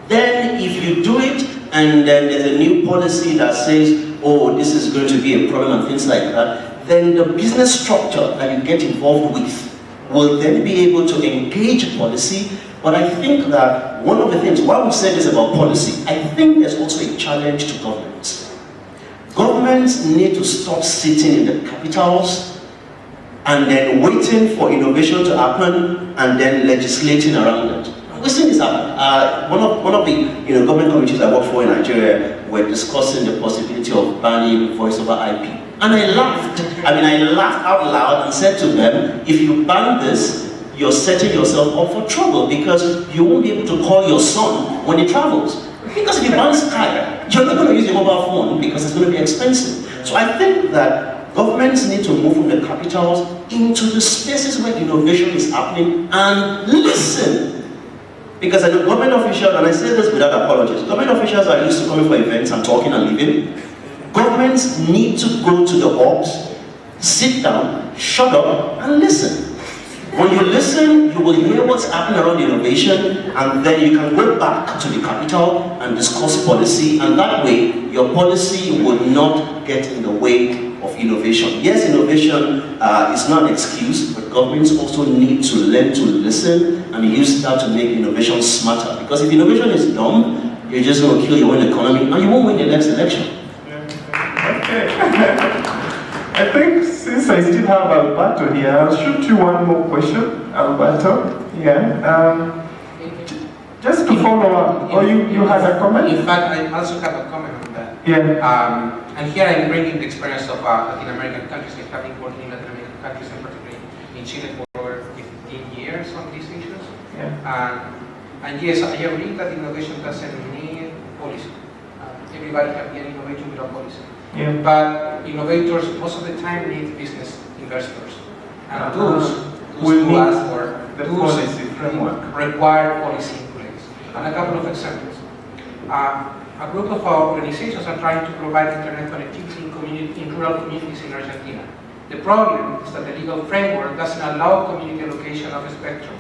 Then if you do it, and then there's a new policy that says, oh, this is going to be a problem and things like that, then the business structure that you get involved with will then be able to engage policy. But I think that one of the things, why we say this about policy, I think there's also a challenge to governments. Governments need to stop sitting in the capitals and then waiting for innovation to happen and then legislating around it. We've seen this happen. One of the government committees I work for in Nigeria were discussing the possibility of banning voice over IP. And I laughed. I mean, I laughed out loud and said to them, if you ban this, you're setting yourself up for trouble because you won't be able to call your son when he travels. Because if you ban Skype, you're not going to use your mobile phone because it's going to be expensive. So I think that governments need to move from the capitals into the spaces where innovation is happening and listen. Because I know government officials, and I say this without apologies, government officials are used to coming for events and talking and leaving. Governments need to go to the hubs, sit down, shut up, and listen. When you listen, you will hear what's happening around innovation, and then you can go back to the capital and discuss policy, and that way, your policy will not get in the way of innovation. Yes, innovation is not an excuse, but governments also need to learn to listen and use that to make innovation smarter. Because if innovation is dumb, you're just going to kill your own economy, and you won't win the next election. Okay. I think since I still have Alberto here, I'll shoot you one more question, Alberto. Yeah. Just to follow up, or you had a comment? In fact, I also have a comment on that. Yeah. And here I'm bringing the experience of Latin American countries. I have been working in Latin American countries, and particularly in Chile for over 15 years on these issues. Yeah. And yes, I agree that innovation doesn't need policy. Everybody can be an innovator without policy. Yeah. But innovators most of the time need business investors. And those will who ask for the policy framework. Require policy in place. And a couple of examples. A group of organizations are trying to provide internet connectivity in rural communities in Argentina. The problem is that the legal framework doesn't allow community allocation of a spectrum.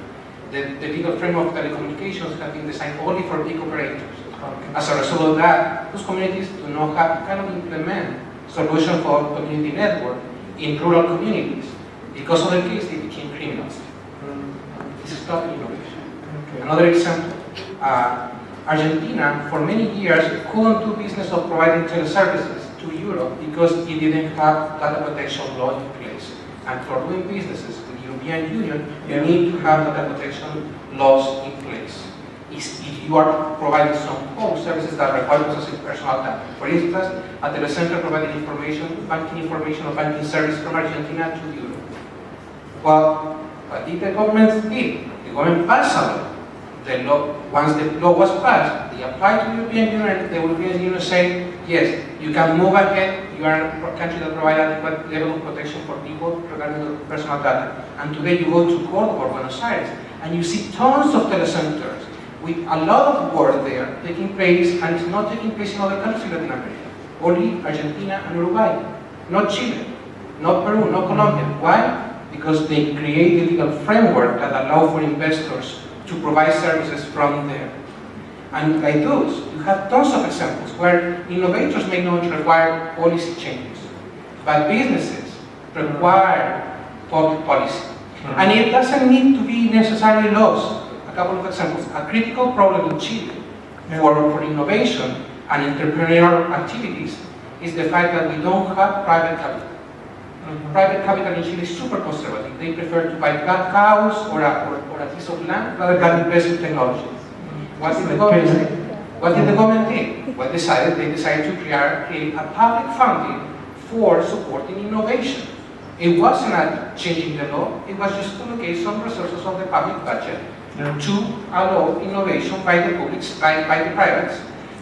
The legal framework of telecommunications has been designed only for big operators. As a result of that, those communities do not have kind of implement solution for community network in rural communities. Because of the case, they became criminals. This is stopping innovation. Okay. Another example, Argentina, for many years, couldn't do business of providing teleservices to Europe because it didn't have data protection law in place. And for doing businesses with the European Union, you need to have data protection laws in place. If you are providing some home services that require processing personal data. For instance, a telecenter providing information, banking information or banking service from Argentina to Europe. Well, what did the government do? The government passed a law. The law, once the law was passed, they applied to the European Union, and the European Union said, yes, you can move ahead, you are a country that provides adequate level of protection for people regarding their personal data. And today you go to Córdoba or Buenos Aires, and you see tons of telecenters with a lot of work there taking place, and it's not taking place in other countries in Latin America. Only Argentina and Uruguay, not Chile, not Peru, not Colombia. Why? Because they create a legal framework that allow for investors to provide services from there. And like those, you have tons of examples where innovators may not require policy changes, but businesses require public policy. And it doesn't need to be necessarily laws. A couple of examples. A critical problem in Chile for innovation and entrepreneurial activities is the fact that we don't have private capital. Private capital in Chile is super conservative. They prefer to buy cows or a piece of land rather than invest in technology. What did the government say? What did the government do? Well, they decided to create a public funding for supporting innovation. It wasn't changing the law, it was just to allocate some resources of the public budget to allow innovation by the public, by the privates,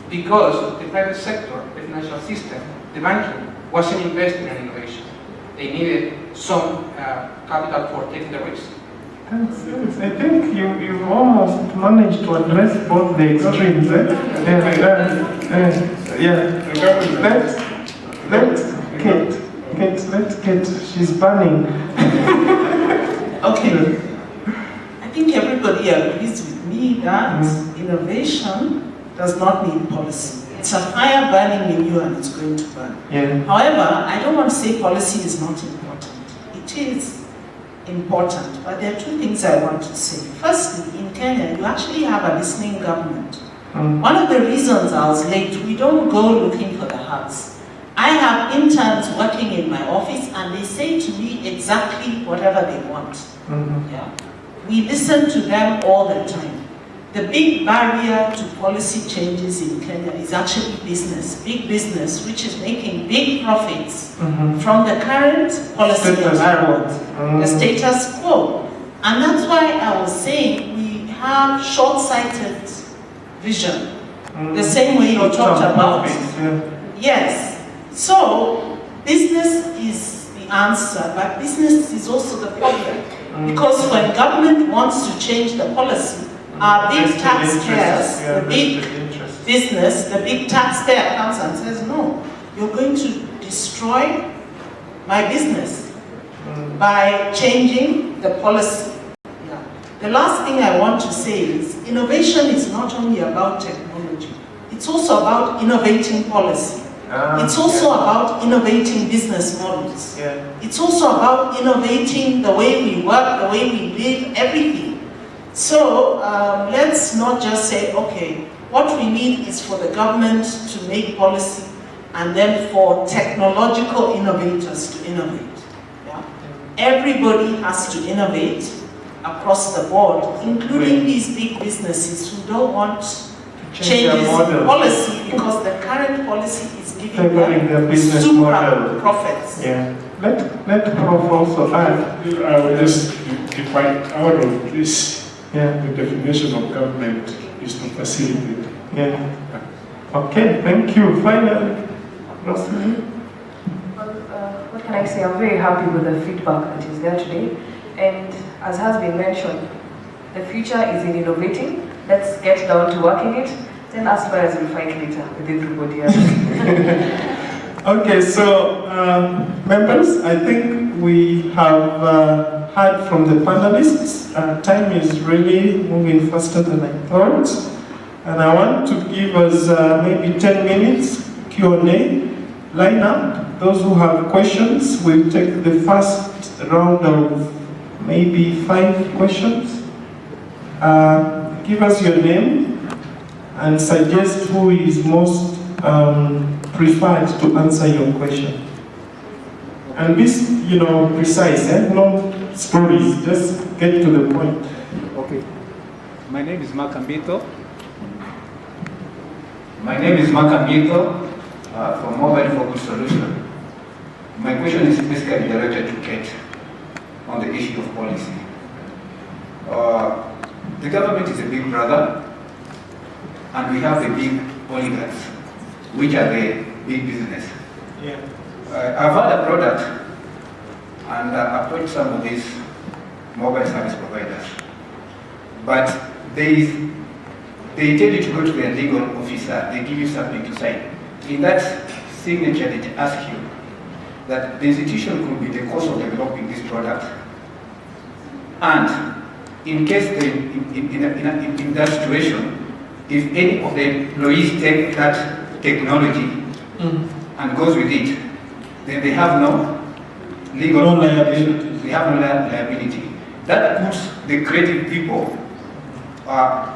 because the private sector, the financial system, the banking, wasn't investing in innovation. They needed some capital for taking the risk. Thanks. I think you've almost managed to address both the extremes. Let's Kate, she's burning. Okay. I think everybody agrees with me that innovation does not need policy. It's a fire burning in you and it's going to burn. However, I don't want to say policy is not important. It is important, but there are two things I want to say. Firstly, in Kenya, you actually have a listening government. One of the reasons I was late, we don't go looking for the hugs. I have interns working in my office and they say to me exactly whatever they want. Yeah. We listen to them all the time. The big barrier to policy changes in Kenya is actually business, big business, which is making big profits from the current policy environment, the status quo. And that's why I was saying we have short-sighted vision, the same way you talked about. Yes. So, business is the answer, but business is also the problem. Because when government wants to change the policy, our big taxpayers, the big business, the big taxpayer comes and says, no, you're going to destroy my business by changing the policy. Yeah. The last thing I want to say is, innovation is not only about technology, it's also about innovating policy. It's also about innovating business models. It's also about innovating the way we work, the way we live, everything. So let's not just say, okay, what we need is for the government to make policy and then for technological innovators to innovate. Yeah? Everybody has to innovate across the board, including these big businesses who don't want changes in policy because the current policy is giving them business super model. profits. Yeah. Let Prof also add. I will just define out of this. The definition of government is to facilitate. Okay, thank you. Finally, Rosemary. What can I say? I'm very happy with the feedback that is there today. And as has been mentioned, the future is in innovating. Let's get down to working it. Then as far as we fight later with everybody else. Okay, so members, I think we have heard from the panelists. Time is really moving faster than I thought. And I want to give us maybe 10 minutes Q&A. Line up. Those who have questions, we'll take the first round of maybe 5 questions. Give us your name and suggest who is most preferred to answer your question. And be, precise, no stories, just get to the point. Okay. My name is Makambito. From Mobile for Good Solution. My question is basically directed to Kate on the issue of policy. The government is a big brother, and we have the big oligarchs, which are the big business. I've had a product, and approached some of these mobile service providers, but they tell you to go to their legal officer, they give you something to sign. In that signature, they ask you that the institution could be the cause of developing this product, and in case in that situation, if any of the employees take that technology and goes with it, then they have no legal liability. They have no liability. That puts the creative people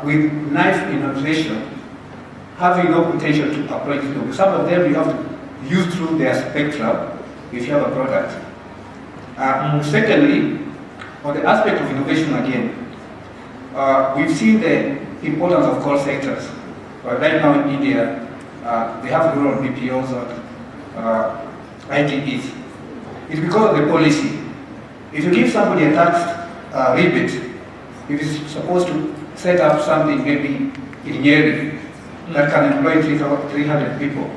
with knife innovation having no potential to approach it. Some of them you have to use through their spectrum if you have a product. Secondly, on the aspect of innovation again, we've seen the importance of call centers. Right now in India, they have rural BPOs and ITEs. It's because of the policy. If you give somebody a tax rebate, if it's supposed to set up something maybe in Njiraini that can employ 300 people,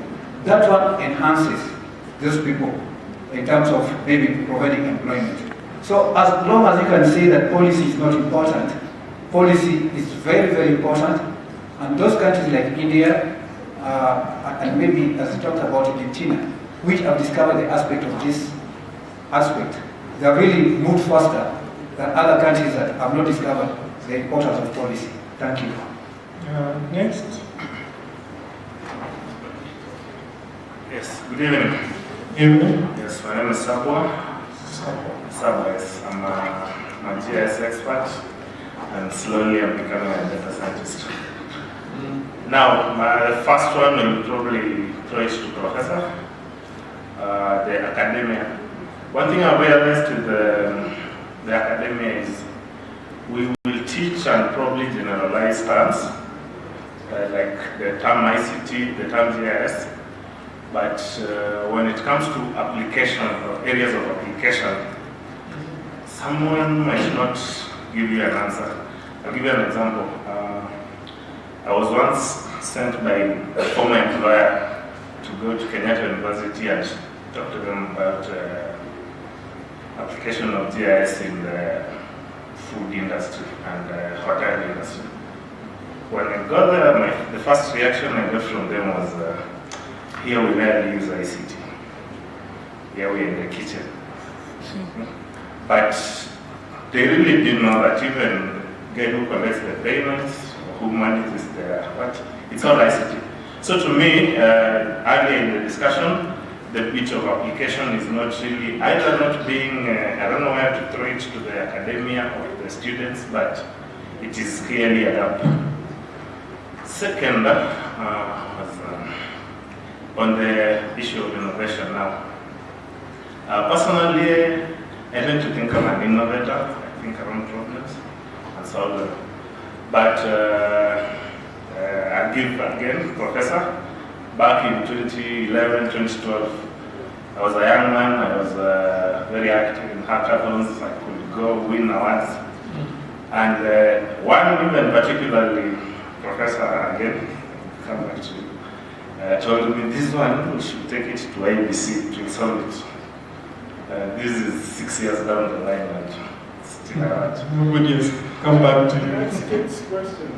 that one enhances those people in terms of maybe providing employment. So as long as you can say that policy is not important, policy is very, very important. And those countries like India, and maybe as we talked about Argentina, which have discovered the aspect of this aspect, they have really moved faster than other countries that have not discovered the importance of policy. Thank you. Next. Yes, good evening. Evening. Yes, my name is Sabwa. Yes, I'm a GIS expert, and slowly I'm becoming a data scientist. Now, my first one will probably throw it to Professor, the academia. One thing I've realized with the academia is we will teach and probably generalized terms, like the term ICT, the term GIS. But when it comes to application or areas of application, someone might not give you an answer. I'll give you an example. I was once sent by a former employer to go to Kenyatta University and talk to them about application of GIS in the food industry and hotel industry. When I got there, the first reaction I got from them was, here we rarely use ICT. Here we're in the kitchen. But they really didn't know that even the guy who collects the payments, who manages the it's all ICT. So to me, earlier in the discussion, the bit of application is not really, either not being, I don't know where to throw it to the academia or the students, but it is clearly a gap. Second, on the issue of innovation now. Personally, I tend to think I'm an innovator. I think around problems and solve them. But I'll give again, Professor, back in 2011, 2012, I was a young man, I was very active in hackathons, I could go win awards. And one even particularly, Professor, again, come back to you, told me, this one, we should take it to ABC to solve it. This is 6 years down the line and still haven't. Nobody has come back to you. Next question.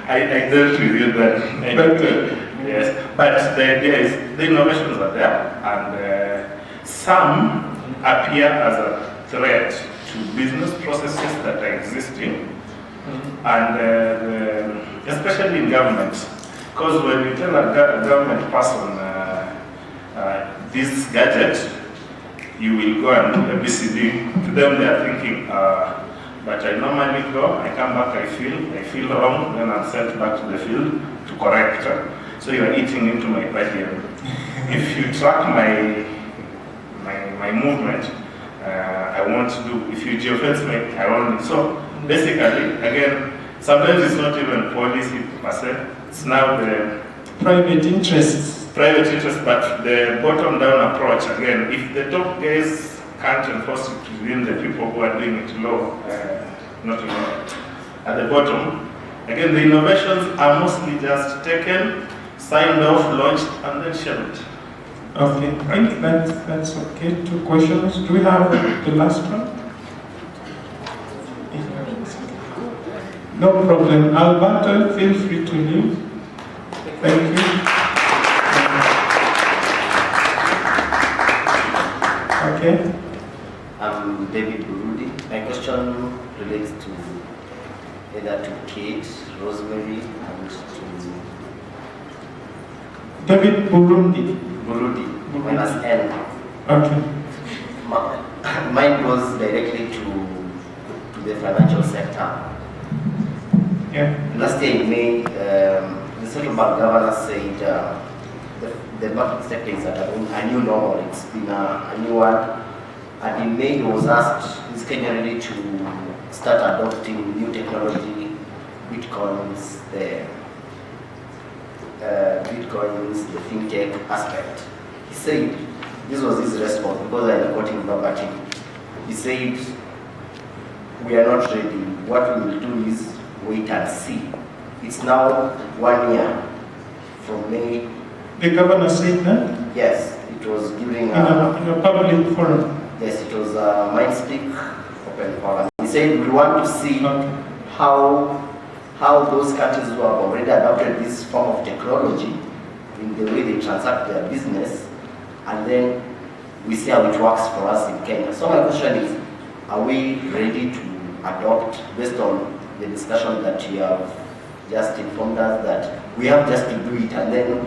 I dealt with you then. Yes, but the idea is the innovations are there, and some appear as a threat to business processes that are existing, and especially in government. Because when you tell a government person this gadget, you will go and do a BCD. To them, they are thinking, but I normally go, I come back, I feel wrong, then I'm sent back to the field to correct. So you are eating into my body. If you track my movement, I want to do. If you geofence me, I want. So basically, again, sometimes it's not even policy per se. It's now the private interests. Private interests, but the bottom-down approach. Again, if the top guys can't enforce it within the people who are doing it low, not low, at the bottom. Again, the innovations are mostly just taken, signed off, launched, and then shelved. Okay, I think that's okay. 2 questions. Do we have the last one? No problem. Alberto, feel free to leave. Thank you. Okay. I'm David Burundi. My question relates to either to Kate, Rosemary, and to David Burundi. Burundi, minus N. Okay. Mine goes directly to the financial sector. Yeah. Last year in May, the central bank governor said the market sector is at a new normal. It's been a new one. And in May, he was asked, is Kenya ready to start adopting new technology, bitcoins, the fintech aspect? He said, this was his response, because I am quoting verbatim. He said, we are not ready. What we will do is wait and see. It's now 1 year from May. The governor said that? Yes, it was during in a public forum. Yes, it was a MOICT open forum. He said we want to see how those countries who have already adopted this form of technology in the way they transact their business, and then we see how it works for us in Kenya. So my question is, are we ready to adopt, based on the discussion that you have just informed us, that we have just to do it and then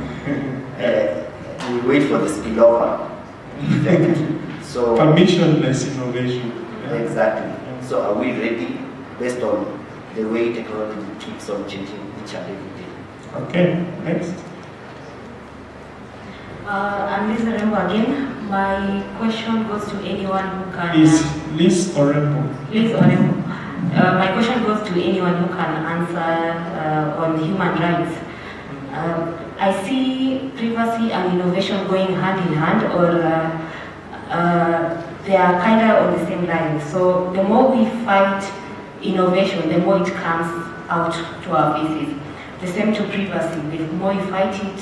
we wait for the spillover effect? So permissionless innovation. Exactly. So are we ready based on the way technology keeps on changing each and every day? Okay, next. I'm Liz Ndemo again. My question goes to anyone who can... Liz Ndemo. Liz Ndemo. My question goes to anyone who can answer on human rights. I see privacy and innovation going hand in hand, or they are kind of on the same line. So the more we fight innovation, the more it comes out to our faces. The same to privacy. The more we fight it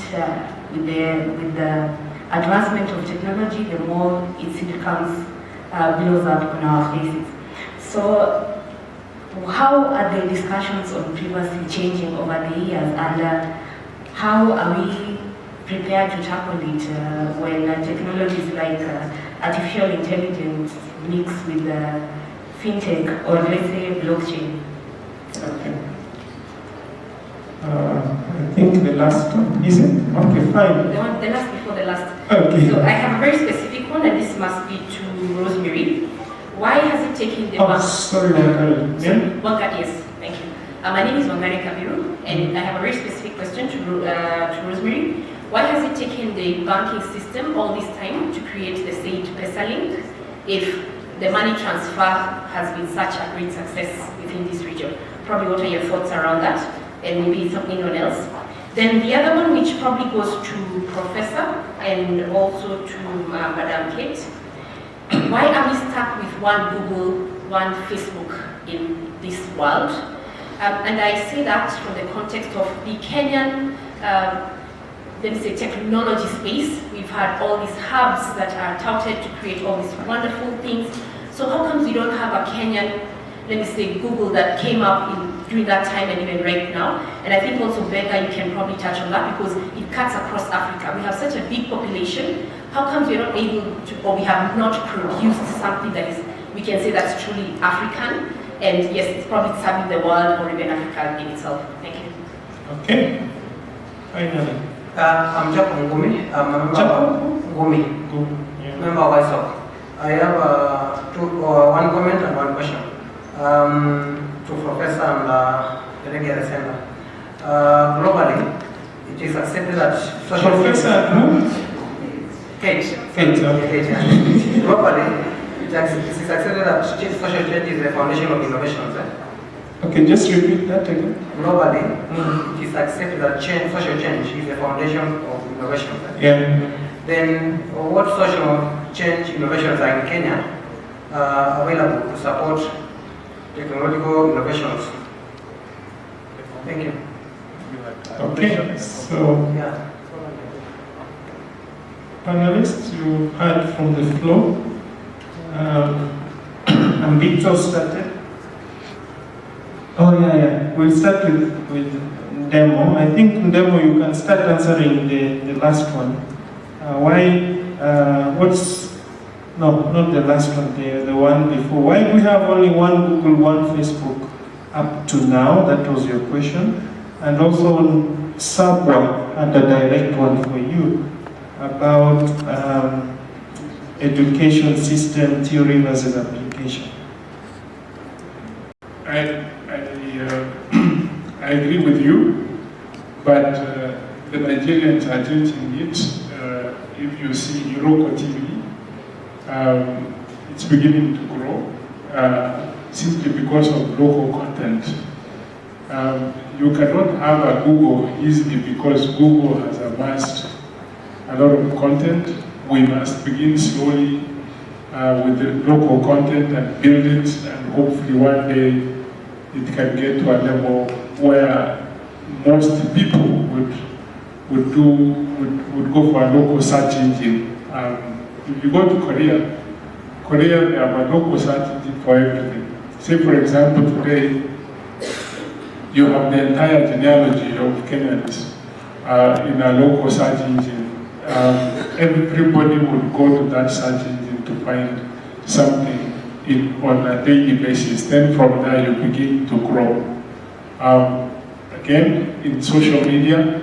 with the advancement of technology, the more it becomes blows up on our faces. So how are the discussions on privacy changing over the years, and how are we prepared to tackle it when technologies like artificial intelligence mix with fintech, or let's say blockchain? Okay. I think the last one, is it? Okay, fine. The last before the last. Okay. So I have a very specific one, and this must be to Rosemary. Why has it taken the bank? Sorry, Wangari. Yeah? Wangari, yes, thank you. My name is Wangari Kabiru, and I have a very specific question to Rosemary. Why has it taken the banking system all this time to create the said Pesa link if the money transfer has been such a great success within this region? Probably what are your thoughts around that, and maybe anyone else? Then the other one, which probably goes to Professor and also to Madam Kate. Why are we stuck with one Google, one Facebook in this world? And I say that from the context of the Kenyan, let me say, technology space. We've had all these hubs that are touted to create all these wonderful things. So how comes we don't have a Kenyan, let me say, Google that came up during that time and even right now? And I think also, Becca, you can probably touch on that because it cuts across Africa. We have such a big population. How comes we're not able to, or we have not produced something that is, we can say that's truly African? And yes, it's probably serving the world or even Africa in itself. Thank you. Okay. Finally. I'm Jacob Ngumi. I'm a member of Ngumi. Member of ISOC. I have one comment and one question. To Professor and the Delegate Center. Globally, it is accepted that social Professor Kate. Globally, it is accepted that social change is the foundation of innovations. Okay, just repeat that again. Globally, it is accepted that social change is the foundation of innovations. Yeah. Then, what social change innovations are in Kenya available to support technological innovations? Thank you. Okay, so yeah. Panelists, you heard from the floor. And Victor started. Oh yeah. We'll start with Ndemo. I think Ndemo, you can start answering the last one. No, not the last one, the one before. Why do we have only one Google, one Facebook up to now? That was your question. And also on Subway, and a direct one for you, about education system theory versus application. I agree with you, but the Nigerians are changing it. If you see Euroko TV, it's beginning to grow simply because of local content. You cannot have a Google easily because Google has amassed a lot of content. We must begin slowly with the local content and build it, and hopefully one day it can get to a level where most people would go for a local search engine. If you go to Korea, they have a local search engine for everything. Say for example today, you have the entire genealogy of Kenyans in a local search engine. Everybody would go to that search engine to find something on a daily basis. Then from there you begin to grow. Again, in social media,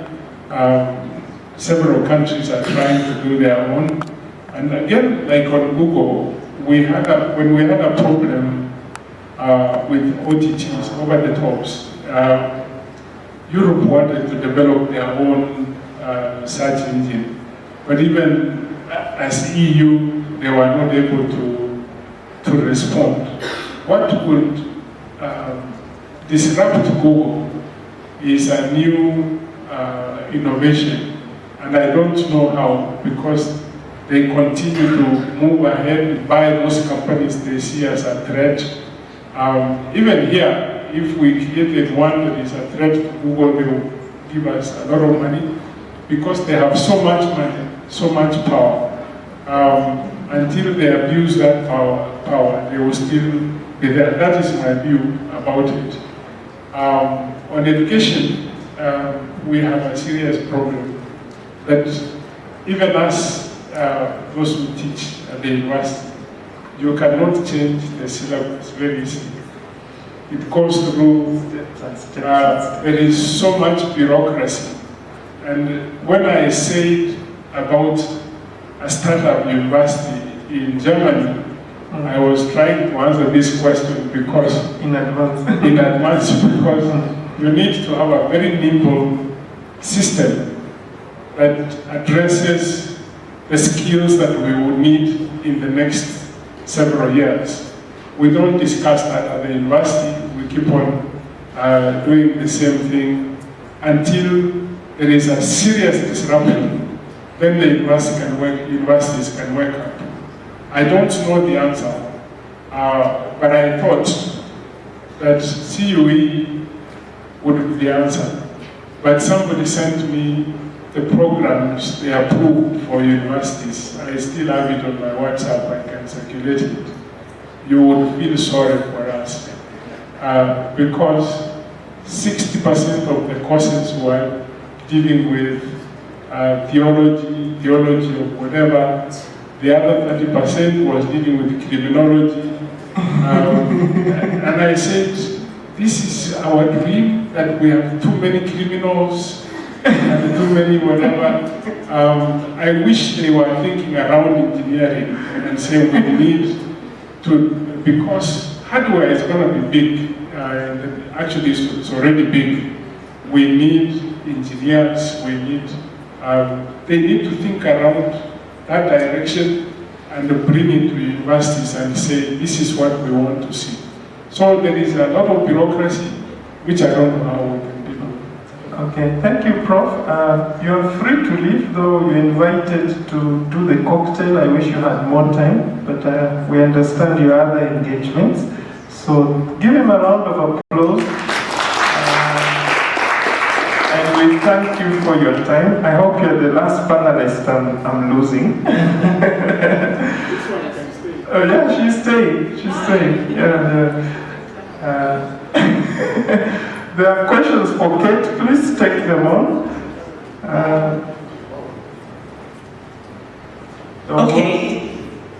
several countries are trying to do their own. And again, like on Google, when we had a problem with OTTs, over the tops, Europe wanted to develop their own search engine. But even as EU, they were not able to respond. What would disrupt Google is a new innovation, and I don't know how, because they continue to move ahead, buy those companies they see as a threat. Even here, if we created one that is a threat to Google, they will give us a lot of money, because they have so much money, so much power. Until they abuse that power, they will still be there. That is my view about it. On education, we have a serious problem that even us, those who teach at the university, you cannot change the syllabus very easily. It goes through, there is so much bureaucracy. And when I said about a startup university in Germany, I was trying to answer this question because in advance, because you need to have a very nimble system that addresses the skills that we will need in the next several years. We don't discuss that at the university. We keep on doing the same thing until there is a serious disruption. Then the universities can wake up. I don't know the answer, but I thought that CUE would be the answer. But somebody sent me the programs they approved for universities. I still have it on my WhatsApp, I can circulate it. You would feel sorry for us. Because 60% of the courses were dealing with theology of whatever. The other 30% was dealing with criminology. And I said, this is our dream, that we have too many criminals and too many whatever. I wish they were thinking around engineering and saying we need to, because hardware is going to be big. Actually, it's already big. We need engineers, we need, they need to think around that direction and bring it to universities and say, this is what we want to see. So there is a lot of bureaucracy, which I don't know how we can do. Okay, thank you, Prof. You're free to leave, though you're invited to do the cocktail. I wish you had more time, but we understand your other engagements. So give him a round of applause. And we thank you for your time. I hope you're the last panelist I'm losing. Oh yeah, she's staying. She's staying. Yeah. There are questions for Kate. Please take them on. Okay.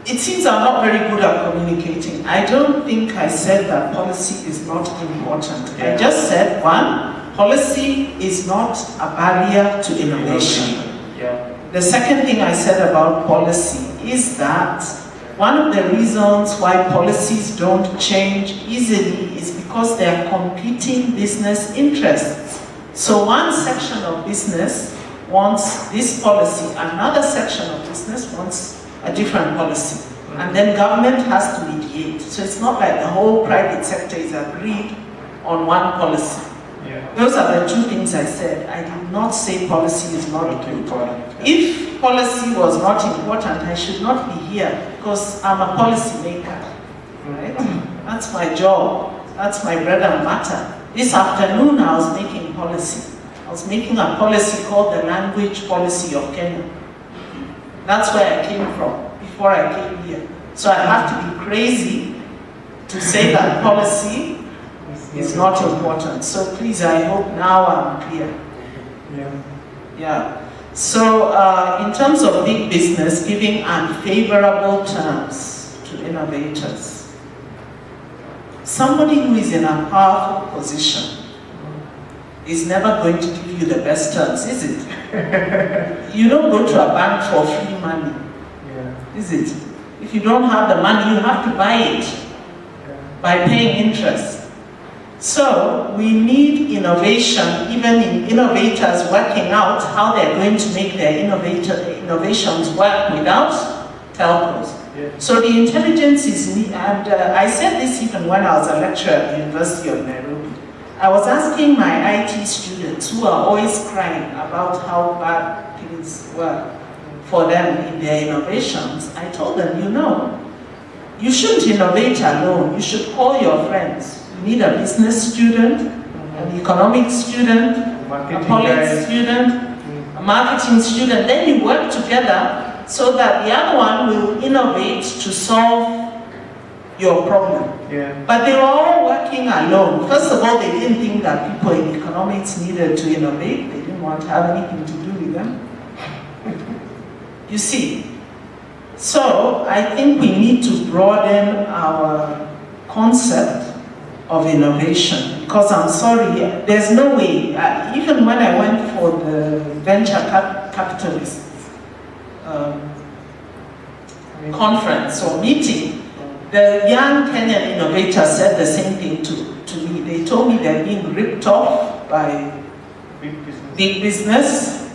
It seems I'm not very good at communicating. I don't think I said that policy is not important. I just said, one, policy is not a barrier to innovation. The second thing I said about policy is that one of the reasons why policies don't change easily is because they are competing business interests. So one section of business wants this policy, another section of business wants a different policy. And then government has to mediate. So it's not like the whole private sector is agreed on one policy. Those are the two things I said. I did not say policy is not important. If policy was not important, I should not be here because I'm a policy maker, right? That's my job. That's my bread and butter. This afternoon I was making policy. I was making a policy called the language policy of Kenya. That's where I came from before I came here. So I have to be crazy to say that policy is not important. So please, I hope now I'm clear. Yeah. So in terms of big business giving unfavorable terms to innovators, somebody who is in a powerful position is never going to give you the best terms, is it? You don't go to a bank for free money, is it? If you don't have the money, you have to buy it by paying interest. So we need innovation, even in innovators working out how they're going to make their innovations work without telcos. Yeah. So the intelligence is needed, and I said this even when I was a lecturer at the University of Nairobi. I was asking my IT students who are always crying about how bad things were for them in their innovations. I told them, you know, you shouldn't innovate alone. You should call your friends. You need a business student, an economics student, a politics student, a marketing student. Then you work together so that the other one will innovate to solve your problem. Yeah. But they were all working alone. First of all, they didn't think that people in economics needed to innovate. They didn't want to have anything to do with them. You see, so I think we need to broaden our concept of innovation, because I'm sorry, there's no way, even when I went for the venture capitalists conference or meeting, the young Kenyan innovators said the same thing to me. They told me they're being ripped off by big business.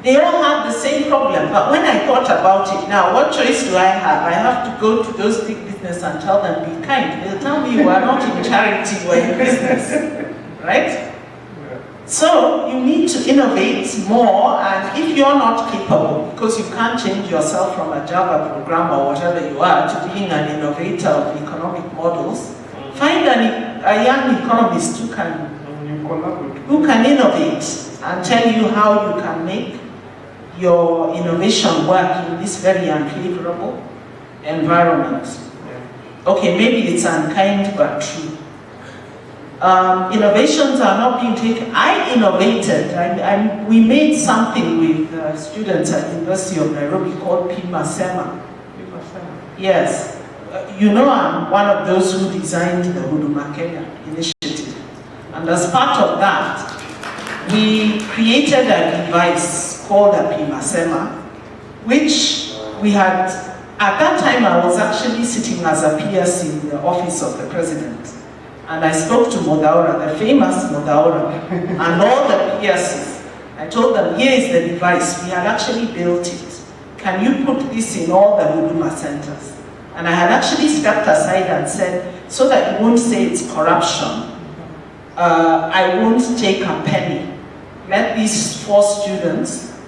They all have the same problem, but when I thought about it now, what choice do I have? I have to go to those big business and tell them, be kind. They'll tell me you are not in charity, you are in business, right? So you need to innovate more, and if you're not capable, because you can't change yourself from a Java programmer or whatever you are to being an innovator of economic models, find a young economist who can innovate and tell you how you can make your innovation work in this very unfavorable environment. Okay, maybe it's unkind but true. Innovations are not being taken. I innovated. We made something with students at the University of Nairobi called Pimasema. Yes. You know, I'm one of those who designed the Huduma Kenya initiative. And as part of that, we created a device called a Pimasema, which we had, at that time I was actually sitting as a PS in the office of the president. And I spoke to Moderator, the famous Moderator, and all the PSs. I told them, here is the device. We had actually built it. Can you put this in all the Huduma centers? And I had actually stepped aside and said, so that you won't say it's corruption, I won't take a penny. Let these 4 students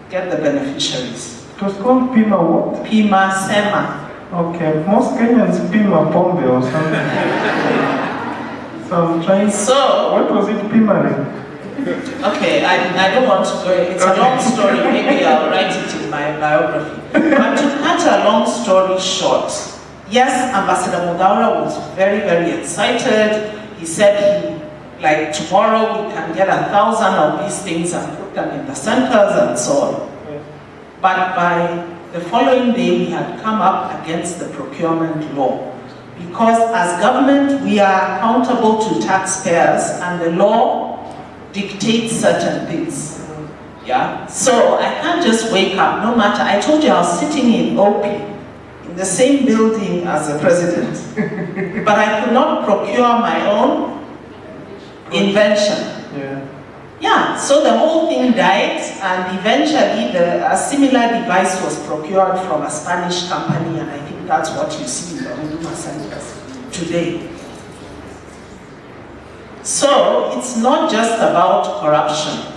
get the beneficiaries. It was called Pima what? Pimasema. Okay, most Kenyans Pima Pombe or something. So I'm trying. So what was it Pimaring? Okay, I don't want to go. It's a long story. Maybe I'll write it in my biography. But to cut a long story short, yes, Ambassador Moderator was very, very excited. He said like tomorrow we can get 1,000 of these things and put them in the centers and so on. But by the following day, we had come up against the procurement law. Because as government, we are accountable to taxpayers, and the law dictates certain things. Yeah? So I can't just wake up, no matter. I told you I was sitting in OP, in the same building as the president. But I could not procure my own invention. Yeah, so the whole thing died, and eventually a similar device was procured from a Spanish company, and I think that's what you see in the Huduma centers today. So it's not just about corruption.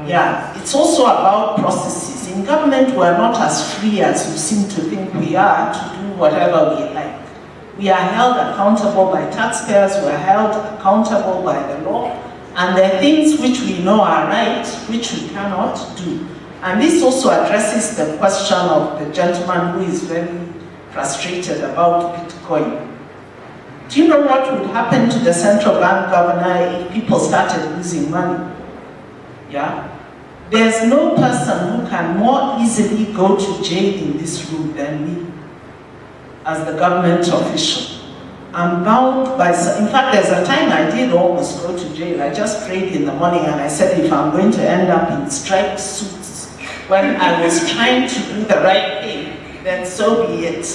Yeah, it's also about processes. In government, we're not as free as you seem to think we are to do whatever we like. We are held accountable by taxpayers, we're held accountable by the law, and there are things which we know are right, which we cannot do. And this also addresses the question of the gentleman who is very frustrated about Bitcoin. Do you know what would happen to the central bank governor if people started losing money? Yeah? There's no person who can more easily go to jail in this room than me, as the government official. I'm bound by, in fact, there's a time I did almost go to jail. I just prayed in the morning and I said, if I'm going to end up in striped suits when I was trying to do the right thing, then so be it.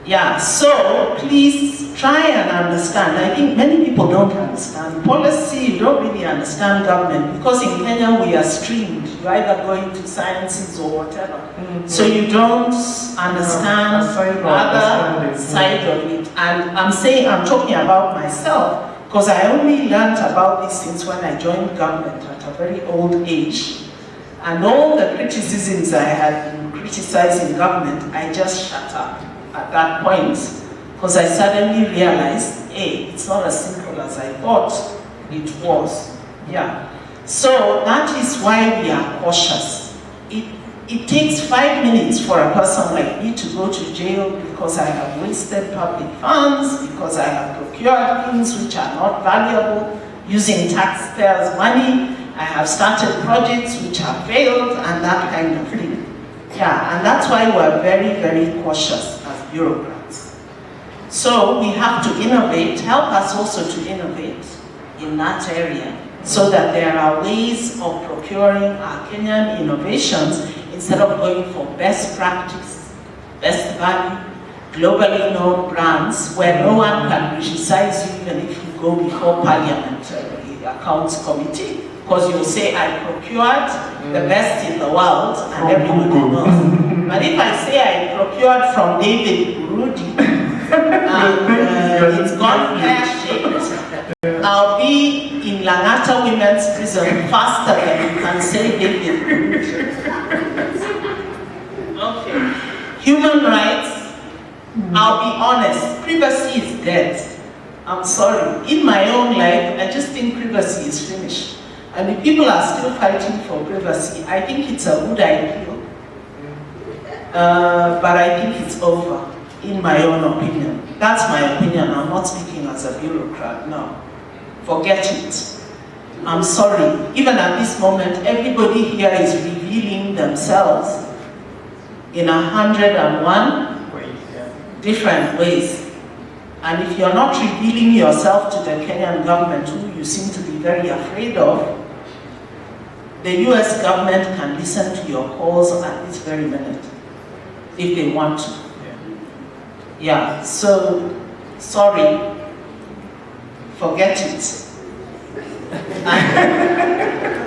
Yeah, so please try and understand. I think many people don't understand policy, you don't really understand government, because in Kenya we are streamed. You either go into sciences or whatever. So you don't understand the other side of it. And I'm talking about myself, because I only learned about these things when I joined government at a very old age. And all the criticisms I had been criticizing government, I just shut up at that point, because I suddenly realized, hey, it's not as simple as I thought it was. Yeah. So that is why we are cautious. It takes 5 minutes for a person like me to go to jail because I have wasted public funds, because I have procured things which are not valuable, using taxpayers' money. I have started projects which have failed, and that kind of thing. Yeah, and that's why we're very, very cautious as bureaucrats. So we have to innovate, help us also to innovate in that area, so that there are ways of procuring our Kenyan innovations instead of going for best practice, best value, globally known brands where no one can criticize you even if you go before Parliament, the Accounts Committee. Because you'll say, I procured the best in the world, and everybody knows. But if I say I procured from David Burudi, and it's gone pear-shaped, I'll be in Langata Women's Prison faster than you can say David Burudi. Okay. Human rights, I'll be honest, privacy is dead. I'm sorry. In my own life, I just think privacy is finished. And if people are still fighting for privacy, I think it's a good ideal, but I think it's over, in my own opinion. That's my opinion. I'm not speaking as a bureaucrat, no. Forget it. I'm sorry. Even at this moment, everybody here is revealing themselves in 101 different ways. And if you're not revealing yourself to the Kenyan government, who you seem to be very afraid of, the US government can listen to your calls at this very minute, if they want to. Yeah, so, sorry, forget it.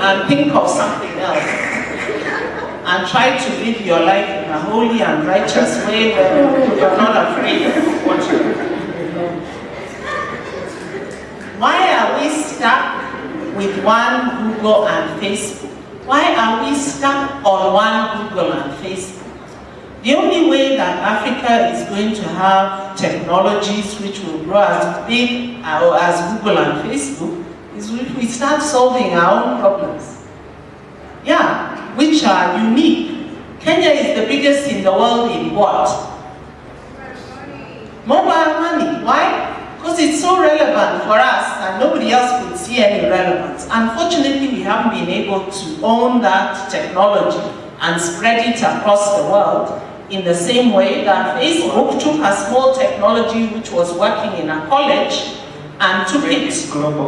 And think of something else. And try to live your life in a holy and righteous way where you're not afraid of what you do. Why are we stuck with one Google and Facebook? Why are we stuck on one Google and Facebook? The only way that Africa is going to have technologies which will grow as big as Google and Facebook is if we start solving our own problems. Yeah, which are unique. Kenya is the biggest in the world in what? Mobile money. Why? Because it's so relevant for us and nobody else could see any relevance. Unfortunately, we haven't been able to own that technology and spread it across the world in the same way that Facebook took a small technology which was working in a college and took it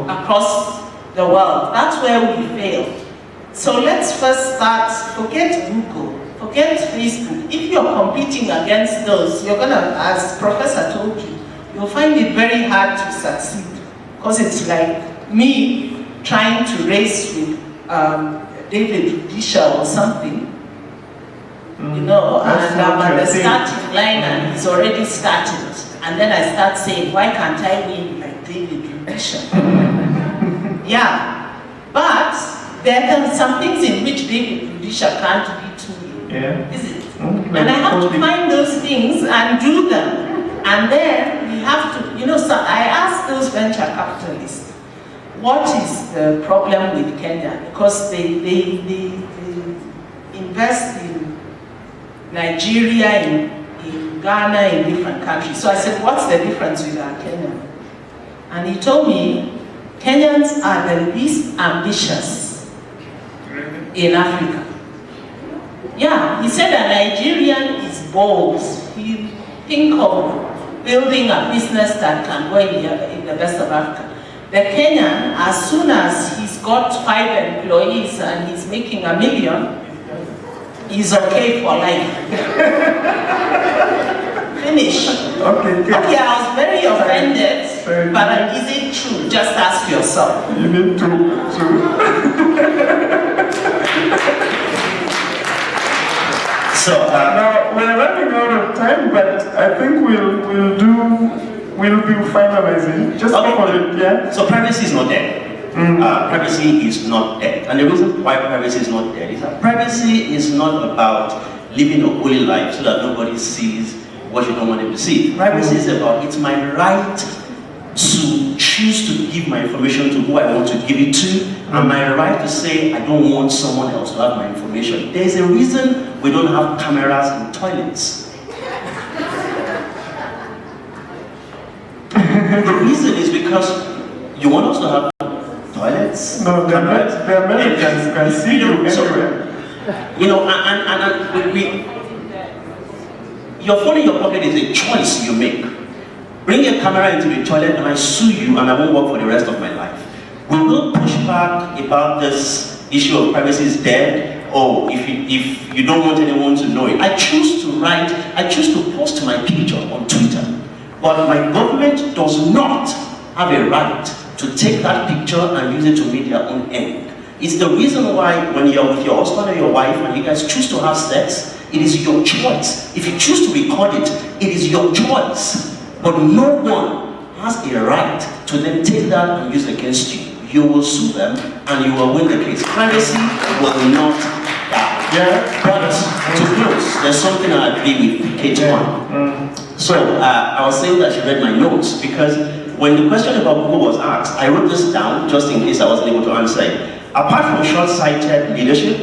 across the world. That's where we failed. So let's first start, forget Google, forget Facebook. If you're competing against those, you're gonna, as Professor told you, you'll find it very hard to succeed, because it's like me trying to race with David Rudisha or something, you know, and I'm at the starting line and he's already started. And then I start saying, why can't I win like David Rudisha? Yeah, but there are some things in which David Rudisha can't beat me, is it? And I have to find those things and do them. And then we have to, you know, so I asked those venture capitalists, what is the problem with Kenya? Because they invest in Nigeria, in Ghana, in different countries. So I said, what's the difference with our Kenya? And he told me, Kenyans are the least ambitious in Africa. Yeah, he said a Nigerian is bold. He think of building a business that can go in the best of Africa. The Kenyan, as soon as he's got 5 employees and he's making $1 million, he's okay for life. Finish. Okay, I was very offended, but is it true? Just ask yourself. You need to. So now we're running out of time, but I think we'll be finalizing. Just for it, yeah. So privacy is not dead. Privacy is not dead, and the reason why privacy is not dead is that privacy is not about living a holy life so that nobody sees what you don't want them to see. Privacy is about, it's my right to choose to give my information to who I want to give it to, and my right to say I don't want someone else to have my information. There's a reason we don't have cameras in toilets. The reason is because you want us to have toilets. No, the Americans can see you everywhere. You know, your phone in your pocket is a choice you make. Bring a camera into the toilet and I sue you and I won't work for the rest of my life. We will push back about this issue of privacy is dead, or if you don't want anyone to know it. I choose to post my picture on Twitter, but my government does not have a right to take that picture and use it to meet their own end. It's the reason why when you're with your husband or your wife and you guys choose to have sex, it is your choice. If you choose to record it, it is your choice. But no one has a right to then take that and use it against you. You will sue them and you will win the case. Privacy will not die. Yeah. But to close, there's something I agree with K1. So I was saying that she read my notes because when the question about Google was asked, I wrote this down just in case I wasn't able to answer it. Apart from short-sighted leadership,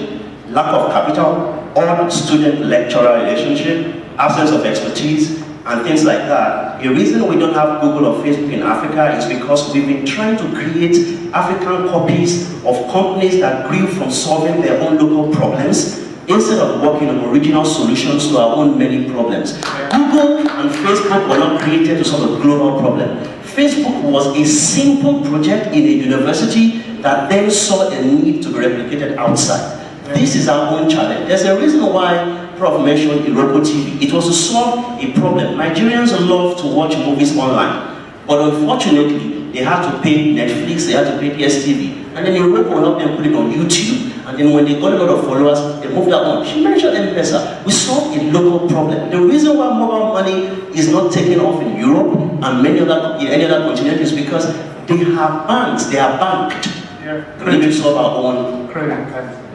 lack of capital, odd student-lecturer relationship, absence of expertise, and things like that, the reason we don't have Google or Facebook in Africa is because we've been trying to create African copies of companies that grew from solving their own local problems instead of working on original solutions to our own many problems. Google and Facebook were not created to solve a global problem. Facebook was a simple project in a university that then saw a need to be replicated outside. This is our own challenge. There's a reason why Prof mentioned Iroko TV. It was to solve a problem. Nigerians love to watch movies online, but unfortunately, they had to pay Netflix, they had to pay DSTV, and then Iroko will help them put it on YouTube, and then when they got a lot of followers, they moved that on. She mentioned M-Pesa. We solved a local problem. The reason why mobile money is not taking off in Europe and any other continent is because they have banks, they are banked. We need to solve our own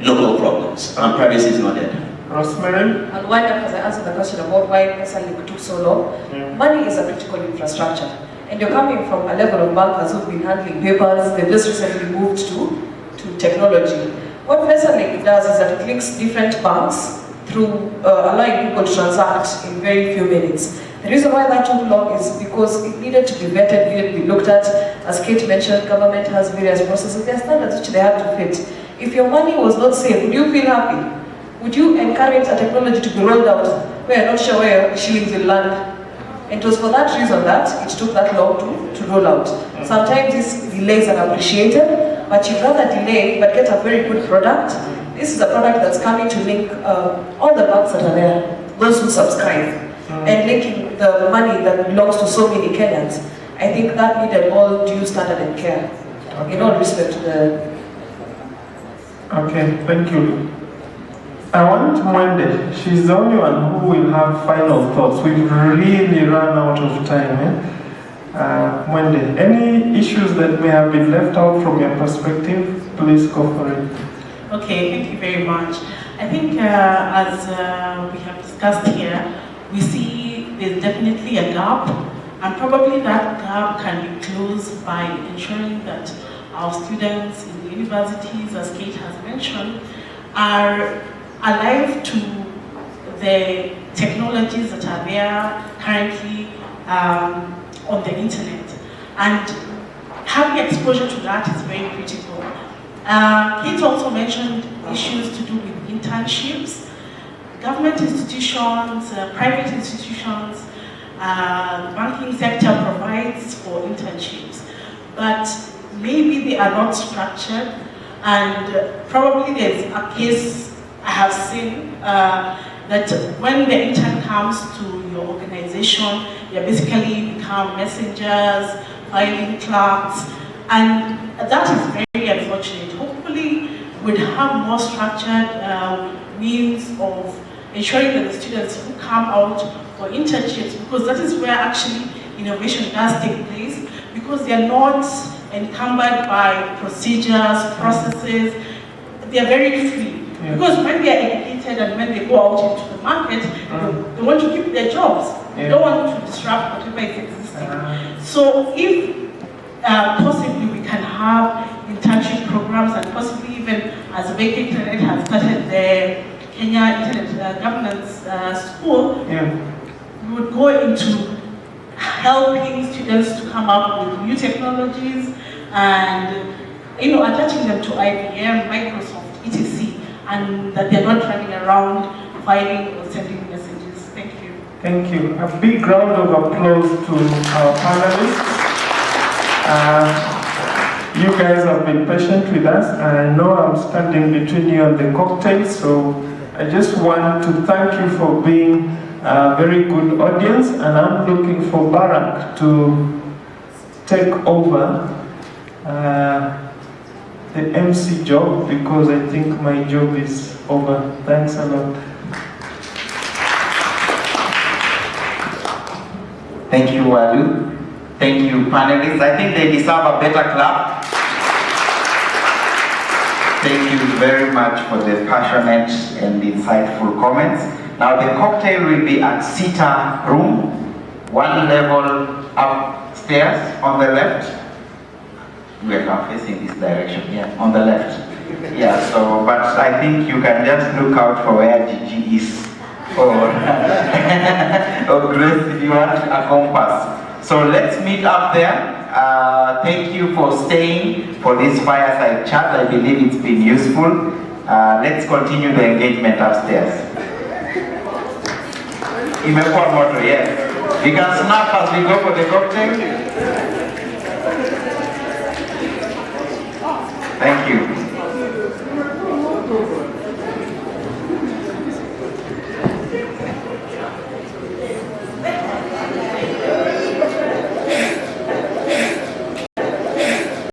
local problems, and privacy is not dead. Rosemary? And why, because I answered the question about why Pesalink took so long, money is a critical infrastructure. And you're coming from a level of bankers who've been handling papers, they've just recently moved to technology. What Pesalink does is that it links different banks through allowing people to transact in very few minutes. The reason why that took long is because it needed to be vetted, needed to be looked at. As Kate mentioned, government has various processes, there are standards which they have to fit. If your money was not safe, would you feel happy? Would you encourage a technology to be rolled out where you're not sure where your shillings will land? And it was for that reason that it took that long to roll out. Sometimes these delays are appreciated, but you'd rather delay but get a very good product. This is a product that's coming to link all the banks that are there, those who subscribe, and linking the money that belongs to so many Kenyans. I think that needed all due standard and care, in all respect to the... Okay, thank you. I want Mwende. She's the only one who will have final thoughts. We've really run out of time. Mwende, any issues that may have been left out from your perspective, please go for it. Okay, thank you very much. I think as we have discussed here, we see there's definitely a gap, and probably that gap can be closed by ensuring that our students in the universities, as Kate has mentioned, are alive to the technologies that are there currently on the internet. And having exposure to that is very critical. Kate also mentioned issues to do with internships. Government institutions, private institutions, the banking sector provides for internships, but maybe they are not structured, and probably there's a case I have seen that when the intern comes to your your organization. They basically become messengers, filing clerks, and that is very unfortunate. Hopefully, we'd have more structured means of ensuring that the students who come out for internships, because that is where actually innovation does take place, because they are not encumbered by procedures, processes. They are very free. Yeah. Because when they are educated and when they go out into the market, they want to keep their jobs. They don't want to disrupt whatever is existing. So if possibly we can have internship programs, and possibly even as Wayawaya Internet has started their Kenya Internet Governance School, we would go into helping students to come up with new technologies and attaching them to IBM, Microsoft, etc., and that they're not running around filing or sending messages. Thank you. Thank you. A big round of applause to our panelists. You guys have been patient with us, and I know I'm standing between you and the cocktail, so I just want to thank you for being a very good audience, and I'm looking for Barack to take over the MC job, because I think my job is over. Thanks a lot. Thank you, Walu. Thank you, panelists. I think they deserve a better clap. Thank you very much for the passionate and insightful comments. Now the cocktail will be at Sita room, one level upstairs on the left. We are now facing this direction, yeah, on the left. Yeah, so, but I think you can just look out for where Gigi is, or Grace if you want a compass. So let's meet up there. Thank you for staying for this fireside chat. I believe it's been useful. Let's continue the engagement upstairs. Imekuwa moto, yes. We can snap as we go for the cocktail. Thank you.